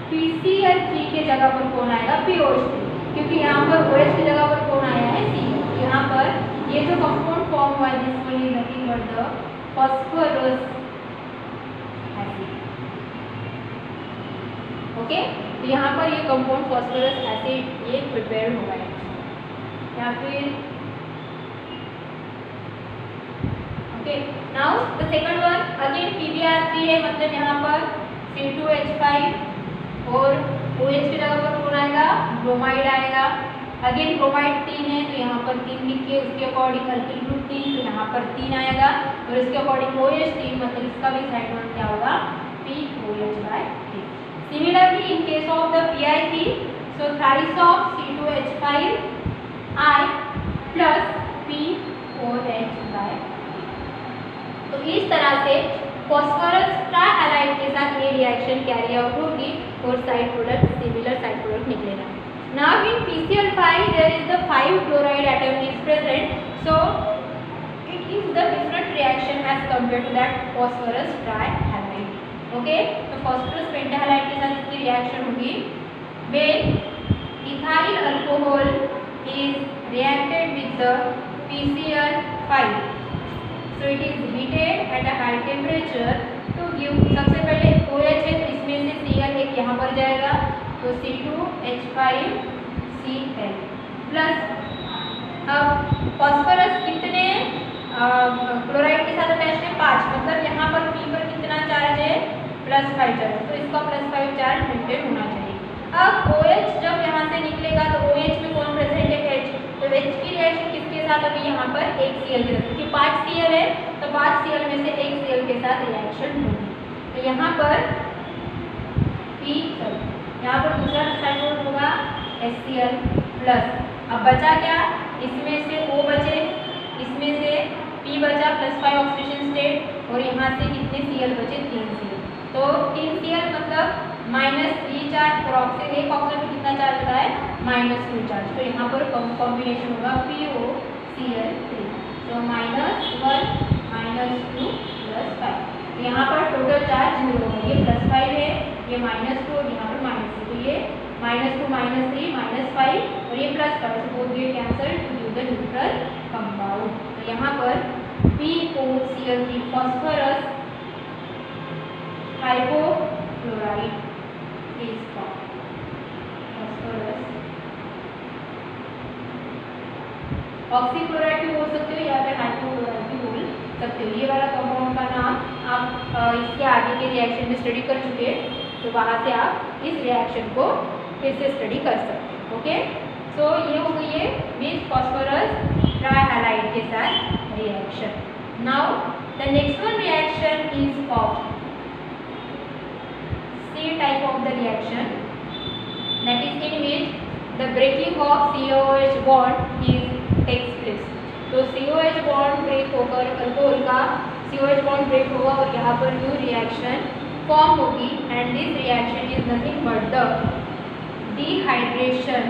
PCl3 के जगह पर कौन आएगा, POH3, क्योंकि यहाँ पर OH की जगह पर कौन आया है, C। यहाँ पर ये जो कंपाउंड फॉर्म हुआ है this one is nothing but the phosphorous acid. Okay, तो यहाँ पर ये कंपाउंड फॉस्फोरस एसिड ये प्रिपेयर होगा है या फिर okay. Now the second one again PbR3 है, मतलब यहाँ पर C2H5 और OH की जगह पर कौन आएगा, ब्रोमाइड आएगा। अगेन ब्रोमाइड 3 है तो यहाँ पर 3 लिखिए, उसके अकॉर्डिंग अल्किल ग्रुप 3 तो यहाँ पर 3 आएगा और इसके अकॉर्डिंग OH3 मतलब इसका भी साइड बॉन्ड क्या होगा, POH/3। Similarly in case of the Pi3 so thrice of C2H5 I plus POH/3। तो इस तरह से फॉस्फोरस ट्राइहैलाइड के साथ ये रिएक्शन कैरी आउट होगी और side product similar side product निकलेगा। Now in PCl5 there is the 5 chloride atom is present, so it is the different reaction as compared to that phosphorus trihalide. Okay, तो phosphorus pentahalide के साथ इसकी reaction होगी when ethyl alcohol is reacted with the PCl5, so it is heated at a high temperature to give, सबसे पहले OH है तो इसमें से Cl एक यहाँ पर जाएगा तो C2H5Cl प्लस, अब फॉस्फोरस कितने क्लोराइड के साथ अटैच है, 5, मतलब यहाँ पर P पर कितना चार्ज है, +5 चार्ज, तो इसका +5 चार्ज मेंटेन होना चाहिए। अब OH जब यहाँ से निकलेगा तो OH में कौन प्रेजेंट है, H, तो H की रिएक्शन किसके साथ होगी, यहाँ पर एक Cl के साथ, क्योंकि 5 Cl है तो 5 Cl में से एक Cl के साथ रिएक्शन होगी। तो यहाँ पर यहाँ पर दूसरा साइड बॉन्ड होगा HCl प्लस, अब बचा क्या, इसमें से O बचे, इसमें से P बचा +5 ऑक्सीडेशन स्टेट और यहाँ से कितने Cl बचे, 3 Cl, तो 3 Cl मतलब -3 चार्ज और ऑक्सीजन, एक ऑक्सीजन में कितना चार्ज होता है, -2 चार्ज, तो यहाँ पर कॉम्बिनेशन होगा POCl3, तो -1 -2 +5, यहाँ पर टोटल चार्ज 0 होगा, ये +5 है, ये -2 और यहाँ पर -3, तो ये -2 -3 -5 और ये +5, तो both get cancel to give the neutral compound. तो यहाँ पर POCl3 phosphorus hypochloride is formed, phosphorus oxychloride भी बोल सकते हो या फिर हाइपोक्लोराइड भी बोल सकते हो। ये वाला कंपाउंड का नाम आप इसके आगे के रिएक्शन में स्टडी कर चुके हैं, तो वहाँ से आप इस रिएक्शन को फिर से स्टडी कर सकते हैं। ओके, सो ये हो गई है विद फॉस्फोरस ट्राइहैलाइड के साथ reaction. Now the next one reaction is of C type of the reaction, that is in which the breaking of COH bond is takes place। तो COH bond ब्रेक होकर alcohol का COH bond break होगा और यहाँ पर new reaction form होगी and this reaction is nothing but the dehydration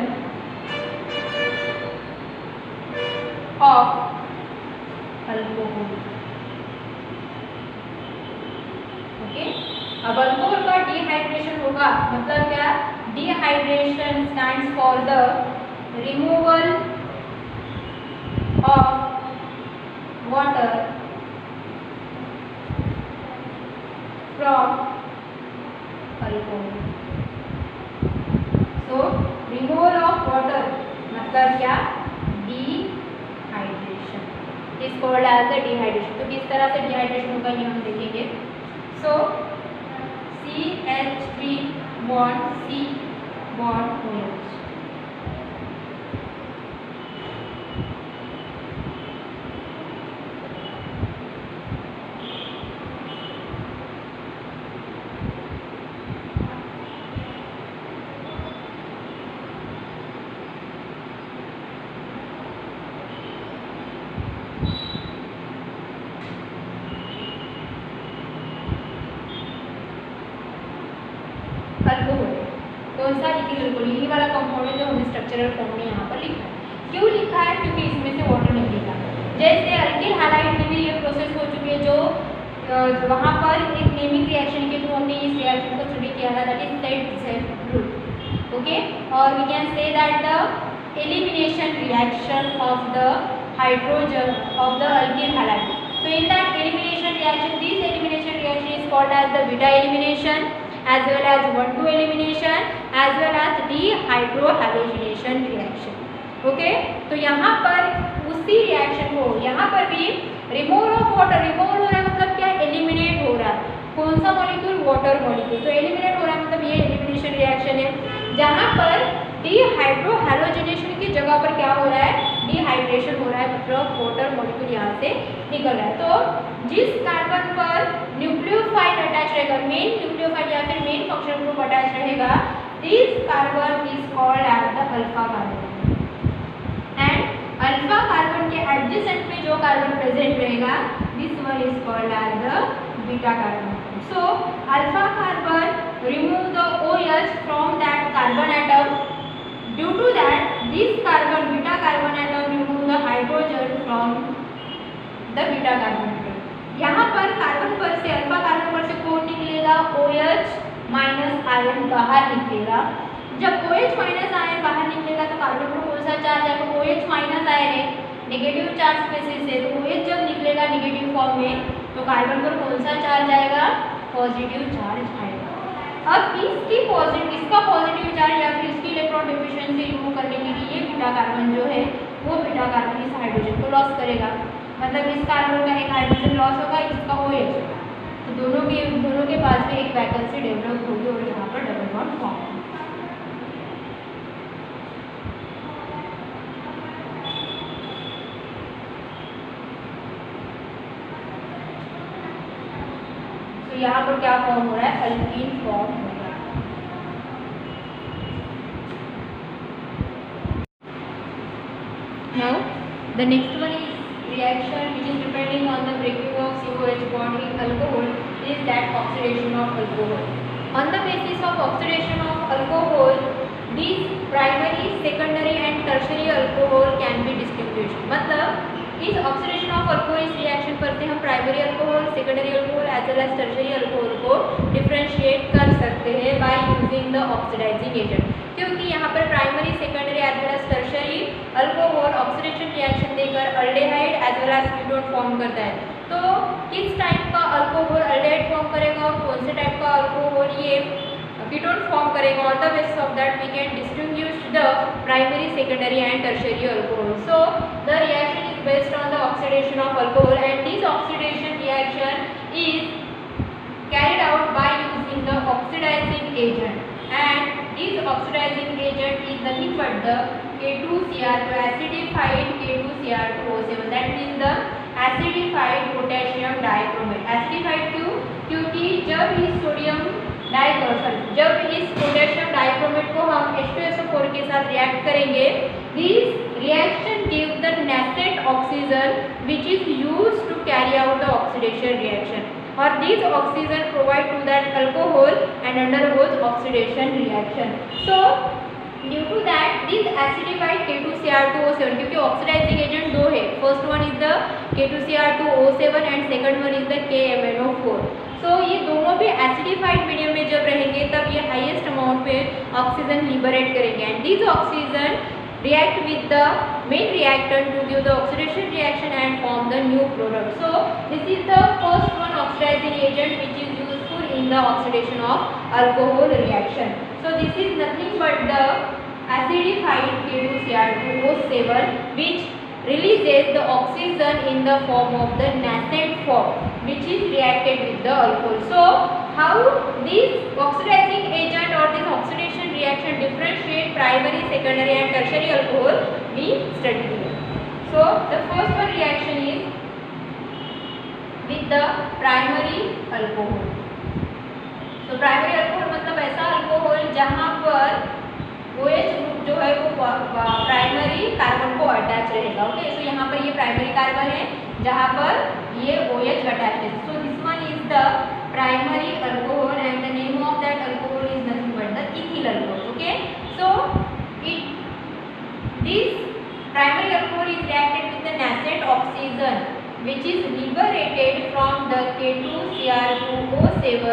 of alcohol. Okay, अब alcohol का डिहाइड्रेशन होगा, मतलब क्या, dehydration stands for the removal of water from alcohol. So removal of water मतलब क्या, dehydration is called as the dehydration. तो किस तरह से डिहाइड्रेशन होगा ये हम देखेंगे। So CH3 bond C bond OH, कौन सा, इथिल अल्कोहल, यही वाला कंपाउंड है जो हमने स्ट्रक्चरल फॉर्म में यहाँ पर लिखा है। क्यों लिखा है? क्योंकि इसमें से वाटर निकलेगा। जैसे अल्किल हैलाइड में भी ये प्रोसेस हो चुकी है, जो वहाँ पर एक नेमिंग रिएक्शन के थ्रू हमने इस रिएक्शन को स्टडी किया था, that is set root. Okay, और we can say that the elimination reaction of the hydrogen of the alkyl halide. So in that elimination reaction, this elimination reaction is called as the beta elimination, as well as 1,2 elimination, as well as dehydrohalogenation reaction. Okay, तो यहाँ पर उसी reaction को यहाँ पर भी removal of water, removal हो रहा है मतलब क्या, एलिमिनेट हो रहा है। कौन सा मॉलिक्यूल? Water molecule. तो एलिमिनेट हो रहा है मतलब ये एलिमिनेशन रिएक्शन है, जहाँ पर डीहाइड्रोहैलोजिनेशन की जगह पर क्या हो रहा है, डिहाइड्रेशन हो रहा है, मतलब वाटर मॉलिक्यूल यहाँ से निकल रहा है। तो जिस कार्बन पर न्यूक्लियोफाइल अटैच रहेगा, मेन न्यूक्लियोफाइल या फिर मेन फंक्शनल ग्रुप अटैच रहेगा, this carbon is called as the alpha carbon. And alpha carbon के एडजेसेंट में जो कार्बन प्रेजेंट रहेगा, this one is called as the beta carbon. So alpha carbon remove the OH from that carbon atom. Due to that, this carbon beta carbon atom remove the hydrogen from the beta carbon atom. यहाँ पर carbon पर से, alpha carbon पर से कौन निकलेगा? OH minus ion बाहर निकलेगा. जब OH माइनस आयन बाहर निकलेगा तो कार्बन पर कौन सा चार्ज आएगा? OH माइनस आयन है, नेगेटिव चार्ज स्पेसिस है, तो OH जब निकलेगा नेगेटिव फॉर्म में तो कार्बन पर कौन सा चार्ज आएगा? पॉजिटिव चार्ज आएगा. अब इसका पॉजिटिव चार्ज या फिर इसकी इलेक्ट्रॉन डिफिशिएंसी रिमूव करने के लिए ये बीटा कार्बन जो है वो बीटा कार्बन इस हाइड्रोजन को लॉस करेगा, मतलब इस कार्बन का एक हाइड्रोजन लॉस होगा, इसका OH, तो दोनों के पास में एक वैकेंसी डेवलप होगी और यहाँ पर डबल बॉन्ड फॉर्म होगा. तो यहाँ पर क्या फॉर्म हो रहा है? अल्कीन फॉर्म हो रहा है. Now the next one is reaction which is depending on the breaking of COH bond in alcohol is that oxidation of alcohol. On the basis of oxidation of alcohol, these primary, secondary and tertiary alcohol can be distinguished. मतलब इस oxidation of alcohol इस reaction पर से हम primary alcohol, secondary alcohol as well as tertiary alcohol को differentiate कर सकते हैं by using the oxidising agent, क्योंकि यहाँ पर primary, secondary as well as tertiary alcohol oxidation reaction देकर aldehyde as well as ketone form करता है. तो किस टाइप का अल्कोहल अल्डेहाइड फॉर्म करेगा और कौन से टाइप का अल्कोहल ये कीटोन फॉर्म करेगा? On the basis of that we can distinguish the primary, secondary and tertiary alcohol. So the reaction is based on the oxidation of alcohol, and this oxidation reaction is carried out by using the oxidizing agent, and this oxidizing agent is nothing but the K2Cr2, acidified K2Cr2O7, that means the acidified potassium dichromate. acidified क्यों? क्योंकि जब इस sodium जब इस potassium dichromate को हम H2SO4 के साथ रिएक्ट करेंगे, this reaction gives the nascent oxygen which is used to carry out the oxidation reaction, or these oxygen provide to that alcohol and undergoes oxidation reaction. So due to that this acidified K2Cr2O7, क्योंकि oxidising agent दो है, first one is the K2Cr2O7 and second one is the KMnO4. तो ये दोनों भी acidified medium में जब रहेंगे तब ये हाईएस्ट अमाउंट पे ऑक्सीजन लिबरेट करेंगे, and this oxygen react with the main reactant to give the oxidation reaction and form the new product. So this is the first one oxidizing agent which is useful in the oxidation of alcohol reaction. So this is nothing but the acidified K2Cr2O7 which releases the oxygen in the form of the nascent form which is reacted with the alcohol. So how this oxidizing agent or this oxidation reaction differentiate primary, secondary and tertiary alcohol we study here. So the first one reaction is with the primary alcohol. So primary alcohol मतलब ऐसा alcohol जहाँ पर OH group जो है वो primary carbon को attach रहेगा. Okay, so यहाँ पर ये प्राइमरी कार्बन है जहाँ पर ये OH अटैच है. So this one is the primary alcohol and the name of that alcohol is nothing but the ethyl alcohol. Okay, which is liberated from the K2Cr2O7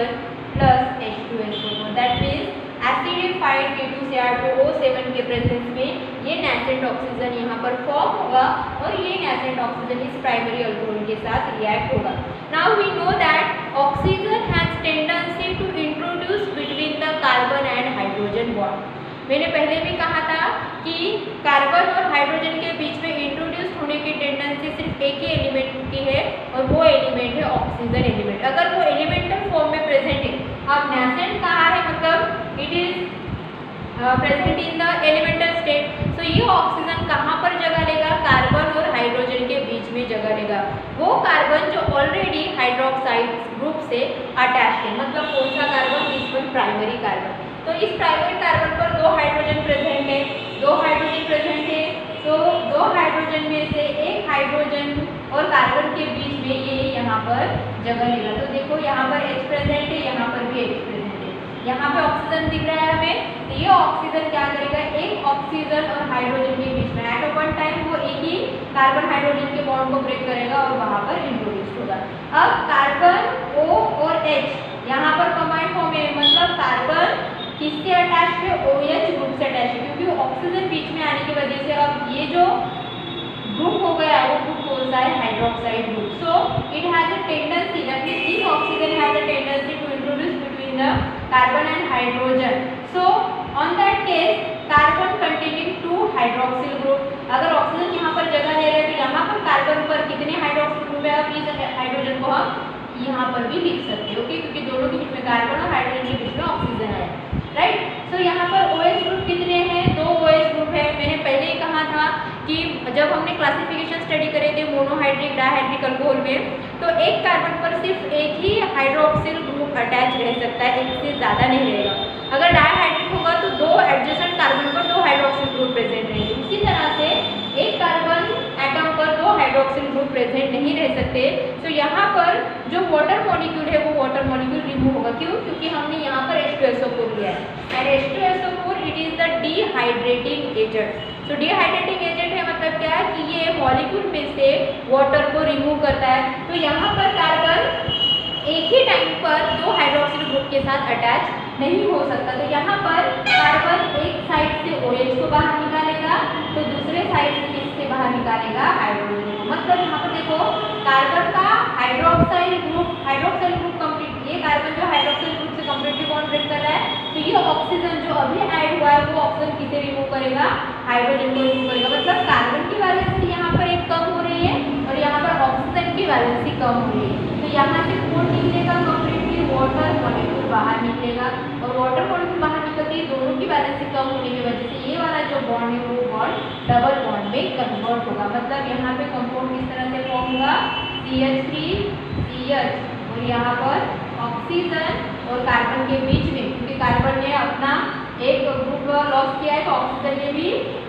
plus H2SO4. That means acidified K2Cr2O7 के presence में ये nascent oxygen यहाँ पर form होगा और ये nascent oxygen इस primary alcohol के साथ रिएक्ट होगा. Now we know that oxygen has tendency to introduce between the carbon and hydrogen bond. मैंने पहले भी कहा था कि कार्बन और हाइड्रोजन के बीच में इंट्रोड्यूस होने की टेंडेंसी सिर्फ एक ही एलिमेंट की है और वो एलिमेंट है ऑक्सीजन एलिमेंट. अगर वो एलिमेंटल फॉर्म में प्रेजेंट है, अब नेसेंट कहा है मतलब it is present in the elemental state. So ये ऑक्सीजन कहाँ पर जगह लेगा? कार्बन और हाइड्रोजन के बीच में जगह लेगा. वो कार्बन जो ऑलरेडी हाइड्रोक्साइड ग्रुप से अटैच है, मतलब कौन सा carbon? This one primary carbon. तो इस प्राइमरी कार्बन पर दो हाइड्रोजन प्रेजेंट है, दो हाइड्रोजन प्रेजेंट है. तो दो हाइड्रोजन में से एक हाइड्रोजन और कार्बन के बीच में ये यहाँ पर जगह लेगा. तो देखो यहाँ पर H प्रेजेंट है, यहाँ पर भी H प्रेजेंट है. यहाँ पे ऑक्सीजन दिख रहा है हमें, तो ये ऑक्सीजन क्या करेगा? एक ऑक्सीजन और हाइड्रोजन के बीच में एट वन टाइम वो एक ही कार्बन हाइड्रोजन के बॉन्ड को ब्रेक करेगा और वहाँ पर इंट्रोड्यूस होगा. अब कार्बन O और H यहाँ पर कंबाइंड फॉर्म है, मतलब कार्बन किससे अटैच है? OH ग्रुप से अटैच है, क्योंकि ऑक्सीजन बीच में आने की वजह से अब ये जो ग्रुप हो गया वो ग्रुप कौन सा है? Hydroxide group. So it has a tendency, that means this oxygen has a tendency to introduce between the carbon and hydrogen. So on that case carbon containing two hydroxyl group. अगर oxygen यहाँ पर जगह ले रहा है तो यहाँ पर कार्बन पर कितने हाइड्रोक्सिल ग्रुप है? अब इस हाइड्रोजन को हम यहाँ पर भी लिख सकते हैं, ओके, क्योंकि दोनों के बीच में कार्बन और हाइड्रोजन के बीच में ऑक्सीजन है, राइट. सो यहाँ पर OH ग्रुप कितने हैं? दो OH ग्रुप है. मैंने पहले ही कहा था कि जब हमने क्लासिफिकेशन स्टडी करे थे मोनोहाइड्रिक डायहाइड्रिक अल्कोहल में, तो एक कार्बन पर सिर्फ एक ही हाइड्रोक्सिल ग्रुप अटैच रह सकता है, एक से ज़्यादा नहीं रहेगा. अगर डायहाइड्रिक होगा तो दो एडजेसेंट कार्बन पर दो हाइड्रोक्सिल ग्रुप प्रेजेंट रहेंगे. उसी तरह से एक कार्बन एटम पर दो हाइड्रोक्सिल ग्रुप प्रेजेंट नहीं रह सकते. तो यहाँ पर जो वाटर मॉलिक्यूल है वो वाटर मॉलिक्यूल रिमूव होगा. क्यों? क्योंकि हमने यहाँ पर H2SO4 लिया है and H2SO4 it is the dehydrating agent. तो डिहाइड्रेटिंग एजेंट है मतलब क्या है कि ये मॉलिक्यूल में से वाटर को रिमूव करता है. तो यहाँ पर कार्बन एक ही टाइम पर दो हाइड्रोक्सिल ग्रुप के साथ अटैच नहीं हो सकता. तो यहाँ पर कार्बन एक साइड से OH को बाहर निकालेगा तो दूसरे साइड से इससे बाहर निकालेगा हाइड्रोजन को. मतलब यहाँ पर देखो कार्बन का हाइड्रोक्साइल ग्रुप कंप्लीट, ये कार्बन जो हाइड्रोक्साइल ग्रुप से कंप्लीटली बॉन्ड ब्रेक कर रहा है, तो ये ऑक्सीजन जो अभी ऐड हुआ है वो ऑक्सीजन किसे रिमूव करेगा? हाइड्रोजन को रिमूव करेगा. मतलब कार्बन की वैलेंसी यहाँ पर एक कम हो रही है और यहाँ पर ऑक्सीजन की वैलेंसी कम हो रही है. तो यहाँ से कौन निकलेगा? कंप्लीटली वाटर मॉलिक्यूल बाहर निकलेगा और वाटर मॉलिक्यूल बाहर निकलते ही दोनों की वैलेंसी कम होने की वजह से ये वाला जो बॉन्ड है वो बॉन्ड डबल बॉन्ड में कन्वर्ट होगा. मतलब यहाँ पे कंपाउंड किस तरह से फॉर्म होगा? CH3CH और यहाँ पर ऑक्सीजन और कार्बन के बीच में, क्योंकि कार्बन ने अपना एक ग्रुप लॉस किया है तो ऑक्सीजन ने भी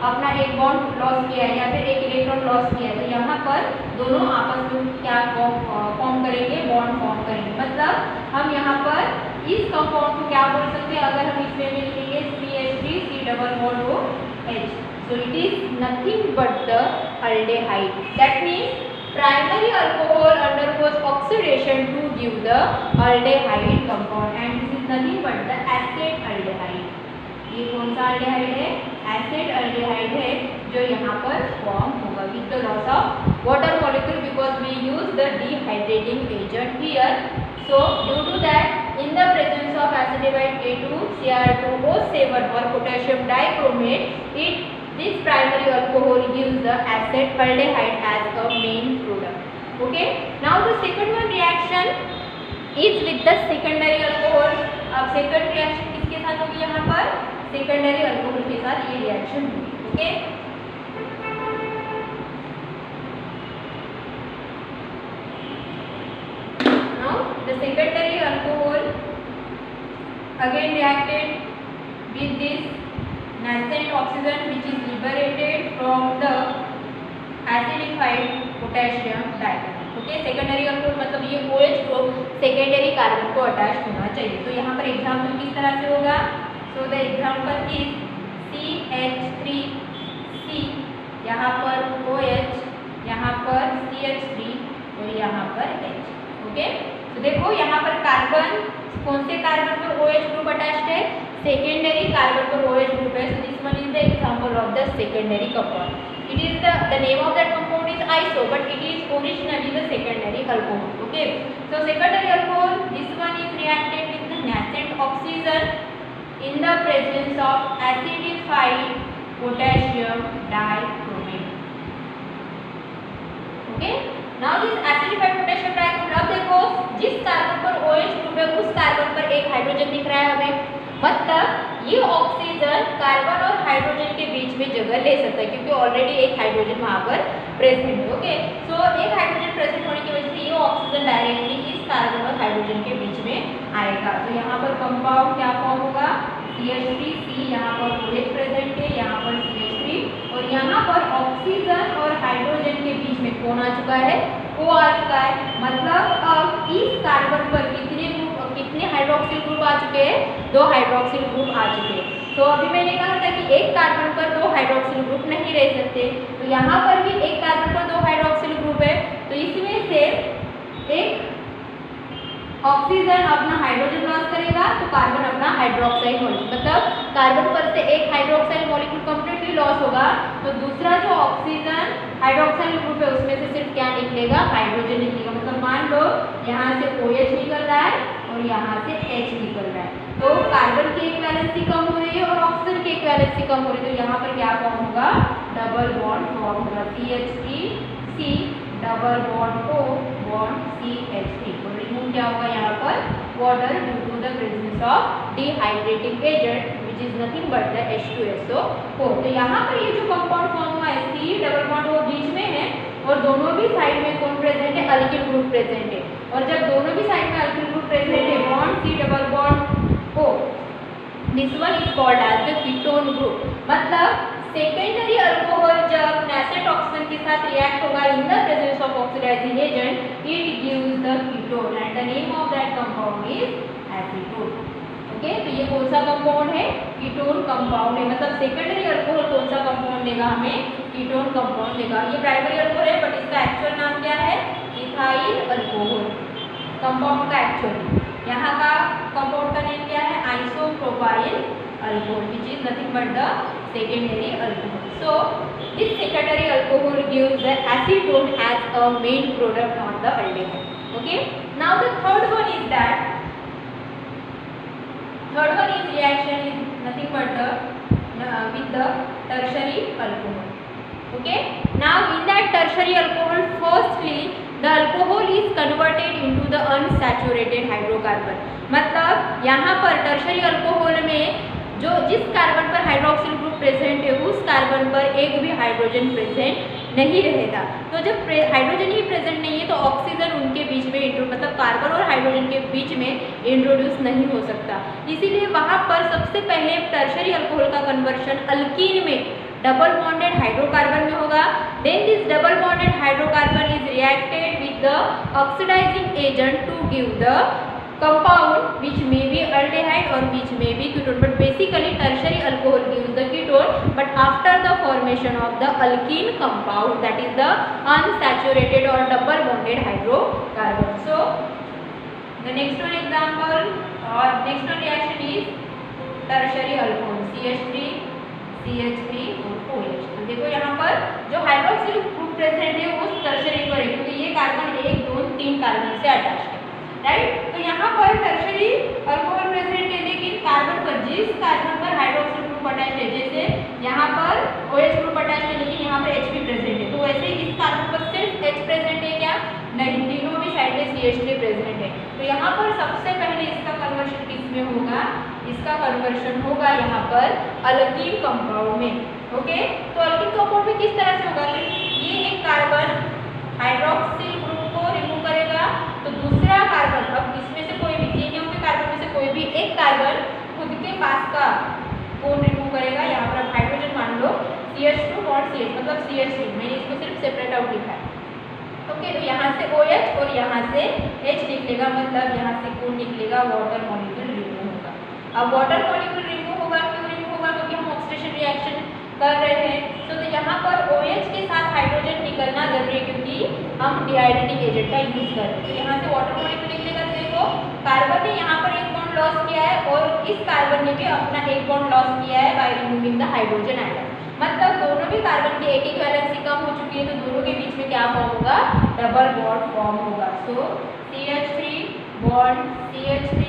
अपना एक बॉन्ड लॉस किया है या फिर एक इलेक्ट्रॉन लॉस किया है. तो यहाँ पर दोनों आपस में क्या फॉर्म करेंगे? बॉन्ड फॉर्म करेंगे. मतलब हम यहाँ पर इस कंपाउंड को क्या बोल सकते हैं? अगर हम इसमें भी लिखेंगे CH3C double bond OH. So it is nothing but the aldehyde. That means primary alcohol undergoes oxidation to give the aldehyde compound and this is nothing but the acid aldehyde. ये कौन सा aldehyde है? Acid aldehyde है जो यहाँ पर form होगा with the loss of water molecule because we use the dehydrating agent here. So due to that, in the presence of acidified K2Cr2O7 or potassium dichromate, this primary alcohol gives the acid aldehyde as a main product. Okay. Now the second one reaction is with the secondary alcohol. अब second reaction किसके साथ होगी? यहाँ पर secondary alcohol के साथ ये reaction होगी. Okay. Now the secondary alcohol again reacted with this nascent oxygen which is liberated from the acidified potassium dichromate. Okay. Secondary alcohol मतलब ये OH ग्रुप सेकेंडरी कार्बन को अटैच होना चाहिए. तो यहाँ पर एग्जाम्पल किस तरह से होगा? So the example is CH3C, यहाँ पर OH, यहाँ पर CH3 और secondary carbon पर OH group है, so this one is the example of the secondary compound. It is the name of that compound is iso, but it is originally the secondary alcohol. Okay, so secondary alcohol, this one is reacted with the nascent oxygen in the presence of acidified potassium dichromate. Okay, now this acidified potassium dichromate, अब देखो जिस carbon पर OH group है उस carbon पर एक hydrogen दिख रहा है हमें, मतलब ये ऑक्सीजन कार्बन और हाइड्रोजन के बीच में जगह ले सकता है क्योंकि ऑलरेडी एक हाइड्रोजन वहाँ पर प्रेजेंट है. ओके, सो एक हाइड्रोजन प्रेजेंट होने की वजह से ये ऑक्सीजन डायरेक्टली इस कार्बन और हाइड्रोजन के बीच में आएगा. तो यहाँ पर कंपाउंड क्या फॉर्म होगा, CH3, यहाँ पर OH प्रेजेंट है, यहाँ पर CH3 और यहाँ पर ऑक्सीजन और हाइड्रोजन के बीच में कौन आ चुका है, O आ चुका है. मतलब अब इस कार्बन पर कितने हाइड्रोक्सिल ग्रुप आ चुके हैं, 2 हाइड्रोक्सिल ग्रुप आ चुके हैं. तो अभी मैंने कहा था कि एक कार्बन पर 2 हाइड्रोक्सिल ग्रुप नहीं रह सकते, तो यहाँ पर भी एक कार्बन पर 2 हाइड्रोक्सिल ग्रुप है, तो इसमें से एक ऑक्सीजन अपना हाइड्रोजन लॉस करेगा तो कार्बन अपना हाइड्रोक्साइड मॉलिक्यूल, मतलब कार्बन पर से एक हाइड्रोक्साइड मॉलिक्यूल कंप्लीटली लॉस होगा तो दूसरा जो ऑक्सीजन हाइड्रोक्साइड ग्रुप है उसमें से सिर्फ क्या निकलेगा, हाइड्रोजन निकलेगा. मतलब मान लो यहाँ से OH निकल रहा है और यहाँ से H निकल रहा है, तो कार्बन की एक वैलेंसी कम हो रही है और ऑक्सीजन की एक वैलेंसी कम हो रही है, तो यहाँ पर क्या फॉर्म होगा, डबल बॉन्ड फॉर्म होगा, CH3C double bond O bond CH3 और रिमूव क्या होगा यहाँ पर, water due to the presence of dehydrating agent which is nothing but the H2SO4. तो यहाँ पर ये जो कंपाउंड फॉर्म हुआ है C डबल बॉन्ड O बीच में है और दोनों भी साइड में कौन प्रेजेंट है, अल्किल ग्रुप प्रेजेंट है. और जब दोनों भी साइड में अल्किल ग्रुप प्रेजेंट है, bond C double bond O, this one is called as the ketone group. मतलब सेकेंडरी अल्कोहल जब नेसेंट ऑक्सीजन के साथ रिएक्ट होगा in the presence of oxidising agent, it gives the ketone and the name of that compound is acetone. Okay, तो ये कौन सा compound है, कीटोन कंपाउंड है. मतलब सेकेंडरी अल्कोहल कौन सा कंपाउंड देगा हमें, कीटोन कंपाउंड देगा. ये प्राइमरी अल्कोहल है बट इसका एक्चुअल नाम क्या है, इथाइल अल्कोहल कंपाउंड का एक्चुअल. यहाँ का कंपाउंड का नेम क्या है, isopropyl alcohol which is nothing but the secondary alcohol. So this secondary alcohol gives the acetone as a main product on the aldehyde. Okay, now the third one is reaction is nothing but the with the tertiary alcohol. Okay, now in that tertiary alcohol, firstly the alcohol is converted into the unsaturated hydrocarbon. मतलब यहाँ पर tertiary alcohol में जो जिस carbon पर hydroxyl group present है उस carbon पर एक भी हाइड्रोजन प्रेजेंट नहीं रहेगा. तो जब हाइड्रोजन ही प्रेजेंट नहीं है तो ऑक्सीजन उनके बीच में मतलब कार्बन और हाइड्रोजन के बीच में इंट्रोड्यूस नहीं हो सकता. इसीलिए वहाँ पर सबसे पहले टर्शरी अल्कोहल का कन्वर्शन अल्कीन में डबल बॉन्डेड हाइड्रोकार्बन में होगा. Then this double bonded hydrocarbon is reacted with the oxidising agent to give the compound which may be aldehyde or which may be ketone, but basically tertiary alcohol gives the ketone but after the formation of the alkene compound, that is the unsaturated or double bonded hydrocarbon. So the next one example or next one reaction is tertiary alcohol, CH3 और OH. तो देखो यहाँ पर जो hydroxyl group present है वो tertiary पर है क्योंकि ये कार्बन 1 2 3 कार्बन से अटैच है, राइट. तो यहाँ पर टर्शरी अल्कोहल प्रेजेंट है लेकिन कार्बन पर जिस कार्बन पर हाइड्रोक्सिल ग्रुप अटैच है, जैसे यहाँ पर OH ग्रुप अटैच है लेकिन यहाँ पर H भी प्रेजेंट है, तो वैसे इस कार्बन पर सिर्फ H प्रेजेंट है क्या, नहीं, तीनों भी साइड में CH3 प्रेजेंट है. तो यहाँ पर सबसे पहले इसका कन्वर्शन किस में होगा, इसका कन्वर्शन होगा यहाँ पर अल्कीन कंपाउंड में. ओके, तो अल्कीन कंपाउंड में किस तरह से होगा, ये एक कार्बन हाइड्रोक्सिल ग्रुप को रिमूव करेगा तो दूसरा कार्बन, अब इसमें से कोई भी तीनों के कार्बन में से कोई भी एक कार्बन खुद के पास का कौन रिमूव करेगा. यहाँ पर हाइड्रोजन मान लो CH2 बॉन्ड CH मतलब CH3, मैंने इसको सिर्फ सेपरेट आउट लिखा है. ओके, तो यहाँ से OH और यहाँ से H निकलेगा, मतलब यहाँ से कौन निकलेगा, वाटर मॉलिक्यूल रिमूव होगा. अब वाटर मॉलिक्यूल रिमूव होगा, क्यों रिमूव होगा, क्योंकि हम ऑक्सीडेशन रिएक्शन कर रहे हैं. तो यहाँ पर OH के साथ हाइड्रोजन निकलना जरूरी है क्योंकि हम डिहाइड्रेटिंग एजेंट का यूज कर रहे हैं. तो यहाँ से वाटर मॉलिक्यूल निकलेगा. देखो कार्बन ने यहाँ पर एक बॉन्ड बॉन्ड लॉस किया है और इस कार्बन ने भी अपना एक बॉन्ड लॉस किया है by removing the hydrogen atom. मतलब दोनों भी कार्बन की एक वैलेंसी कम हो चुकी है, तो दोनों के बीच में क्या फॉर्म होगा, डबल बॉन्ड फॉर्म होगा। सो CH3 bond CH3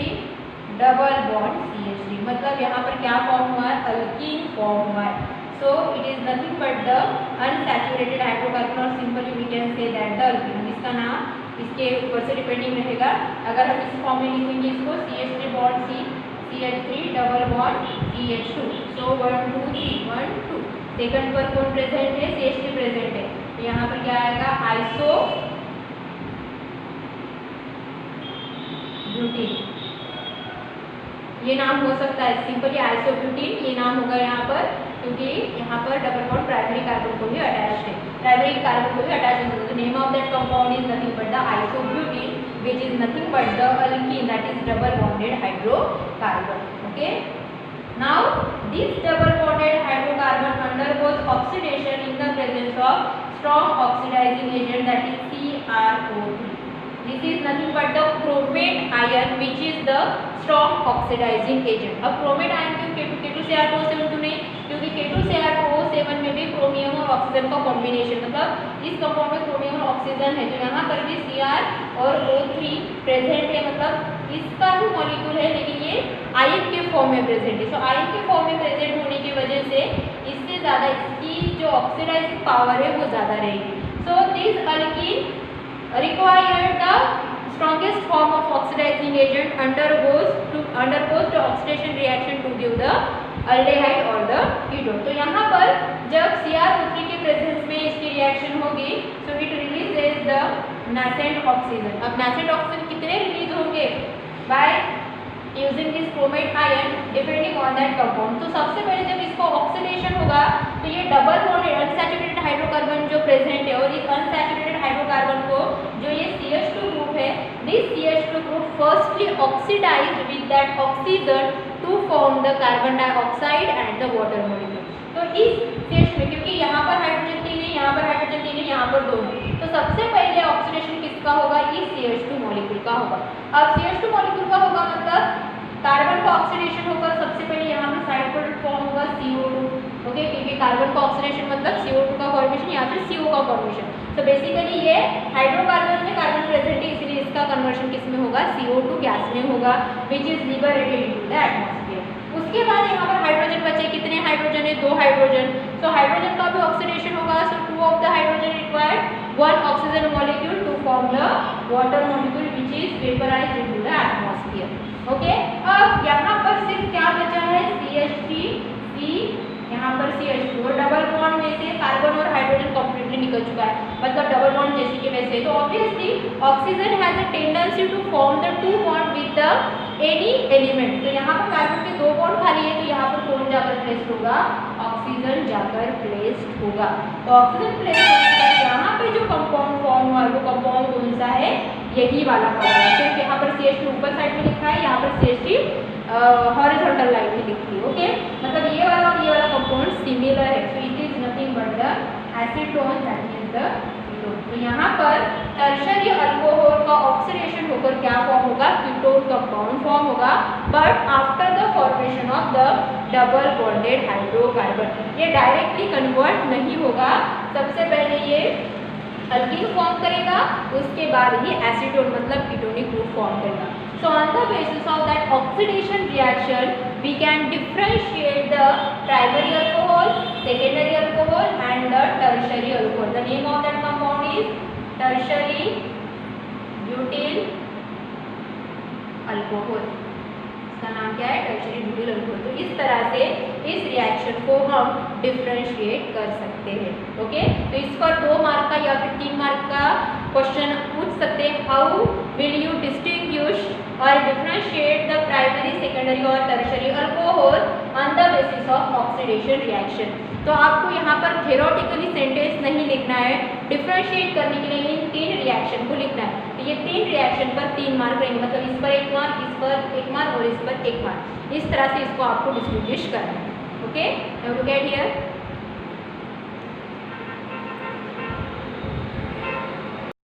double bond CH3, मतलब यहाँ पर क्या फॉर्म हुआ है, अल्कीन फॉर्म हुआ है। So it is nothing but the unsaturated hydrocarbon, और simply we can say that the alkene. इसका नाम इसके ऊपर से डिपेंडिंग रहेगा। अगर हम इस फॉर्म में लिखेंगे इसको CH3 bond C CH3 double bond CH2। सो 1 2 3 1 2। सेकंड पर कौन प्रेजेंट है, CH3 प्रेजेंट है, तो यहाँ पर क्या आएगा, आइसो ब्यूटीन, ये नाम हो सकता है सिंपली आइसोब्यूटीन, ये नाम होगा यहाँ पर, क्योंकि यहाँ पर डबल बॉन्ड प्राइमरी कार्बन को भी अटैच है, प्राइमरी कार्बन को भी अटैच है। The name of that compound is nothing but the isobutene which is nothing but the alkyne, that is double bonded hydrocarbon. Okay, now this double bonded hydrocarbon undergoes oxidation in the presence of strong oxidizing agent, that is CrO3. This is nothing but the chromate ion which is the strong oxidizing agent। अब chromate ion क्यों K2Cr2O7 नहीं, क्योंकि K2Cr2O7 में भी chromium और oxygen का combination, मतलब इस कंपाउंड में क्रोमियम और ऑक्सीजन है, तो यहाँ पर भी Cr और O3 प्रेजेंट है, मतलब इसका भी मॉलिक्यूल है लेकिन ये आयन के फॉर्म में प्रेजेंट है। सो आयन के फॉर्म में प्रेजेंट होने की वजह से इससे ज़्यादा इसकी जो ऑक्सीडाइजिंग पावर है वो ज़्यादा रहेगी। So this alkyne required the strongest form of oxidizing agent undergoes the oxidation reaction to give the aldehyde or the ketone। तो यहाँ पर जब Cr3 के प्रेजेंस में इसकी रिएक्शन होगी, so it releases the nascent oxygen। अब nascent oxygen कितने रिलीज होंगे, by using this chromate ion depending on that compound। तो सबसे पहले जब इसको ऑक्सीडेशन होगा तो ये डबल बॉन्डेड अनसैचुरेटेड हाइड्रोकार्बन जो प्रेजेंट है, और इस अनसैचुरेटेड हाइड्रोकार्बन को जो ये CH2 ग्रुप है, this CH2 group firstly oxidised with that oxygen to form the carbon dioxide and the water molecule. तो इस CH में क्योंकि यहाँ पर हाइड्रोजन 3 है, यहाँ पर हाइड्रोजन 3 है, यहाँ पर 2 है, तो सबसे पहले ऑक्सीडेशन किसका होगा, इस CH2 मॉलिक्यूल का होगा। अब CH2 मॉलिक्यूल का होगा मतलब कार्बन का ऑक्सीडेशन होकर सबसे पहले यहाँ पर साइड प्रोडक्ट फॉर्म होगा CO2। ओके, क्योंकि कार्बन का ऑक्सीडेशन मतलब CO2 का फॉर्मेशन या फिर CO का फॉर्मेशन। तो बेसिकली ये हाइड्रोकार्बन में कार्बन प्रेजेंट है, इसलिए इसका कन्वर्शन किस में होगा, CO2 गैस में होगा, which is liberated into the atmosphere. उसके बाद यहाँ पर हाइड्रोजन बचे, कितने हाइड्रोजन है, 2 हाइड्रोजन। तो हाइड्रोजन का भी ऑक्सीडेशन होगा, so 2 of the hydrogen required 1 oxygen molecule to form the water molecule which is vaporised into the atmosphere. Okay, अब यहाँ पर सिर्फ क्या बचा है, CH3C, यहाँ पर CH2, और डबल बॉन्ड में से कार्बन और हाइड्रोजन कंप्लीटली निकल चुका है, मतलब डबल बॉन्ड जैसे के वैसे। तो obviously oxygen has a tendency to form the 2 bond with the any element. तो यहाँ पर कार्बन के 2 बॉन्ड खाली है, तो यहाँ पर कौन जाकर प्लेस्ड होगा, ऑक्सीजन जाकर प्लेस्ड होगा। तो ऑक्सीजन प्लेस्ड होने पर यहाँ पे जो कंपाउंड फॉर्म हुआ है वो कंपाउंड कौन सा है, यही वाला कंपाउंड। सिर्फ यहाँ पर CH2 ऊपर साइड में लिखा है, यहाँ पर CH3 हॉरिजॉन्टल लाइन में लिखी है। ओके, मतलब ये वाला और ये वाला कंपाउंड सिमिलर है, so it is nothing but the acetone, that is the ketone. तो यहाँ पर टर्शरी अल्कोहल का ऑक्सीडेशन होकर क्या फॉर्म होगा, कीटोन कंपाउंड फॉर्म होगा, but after the formation of the double bonded hydrocarbon. ये डायरेक्टली कन्वर्ट नहीं होगा, सबसे पहले ये अल्कीन फॉर्म करेगा, उसके बाद ही एसीटोन मतलब कीटोनिक ग्रुप फॉर्म करेगा। So on the basis of that oxidation reaction, we can differentiate the primary alcohol, secondary alcohol, and the tertiary alcohol. The name of that compound is tertiary butyl alcohol। इसका नाम क्या है, tertiary butyl alcohol. तो इस तरह से इस reaction को हम डिफरेंशिएट कर सकते हैं। ओके, तो इस पर 2 मार्क का या फिर 3 मार्क का क्वेश्चन पूछ सकते हैं, हाउ विल यू डिस्टिंग्विश और डिफरेंशिएट द प्राइमरी, सेकेंडरी और tertiary alcohol on the basis of oxidation reaction. तो आपको यहाँ पर थ्योरेटिकली सेंटेंस नहीं लिखना है, डिफरेंशिएट करने के लिए इन 3 रिएक्शन को लिखना है। तो ये 3 रिएक्शन पर 3 मार्क रहेंगे, मतलब इस पर 1 मार्क, इस पर 1 मार्क और इस पर 1 मार्क। इस तरह से इसको आपको डिस्टिंग्विश करना है। Okay, now look at here.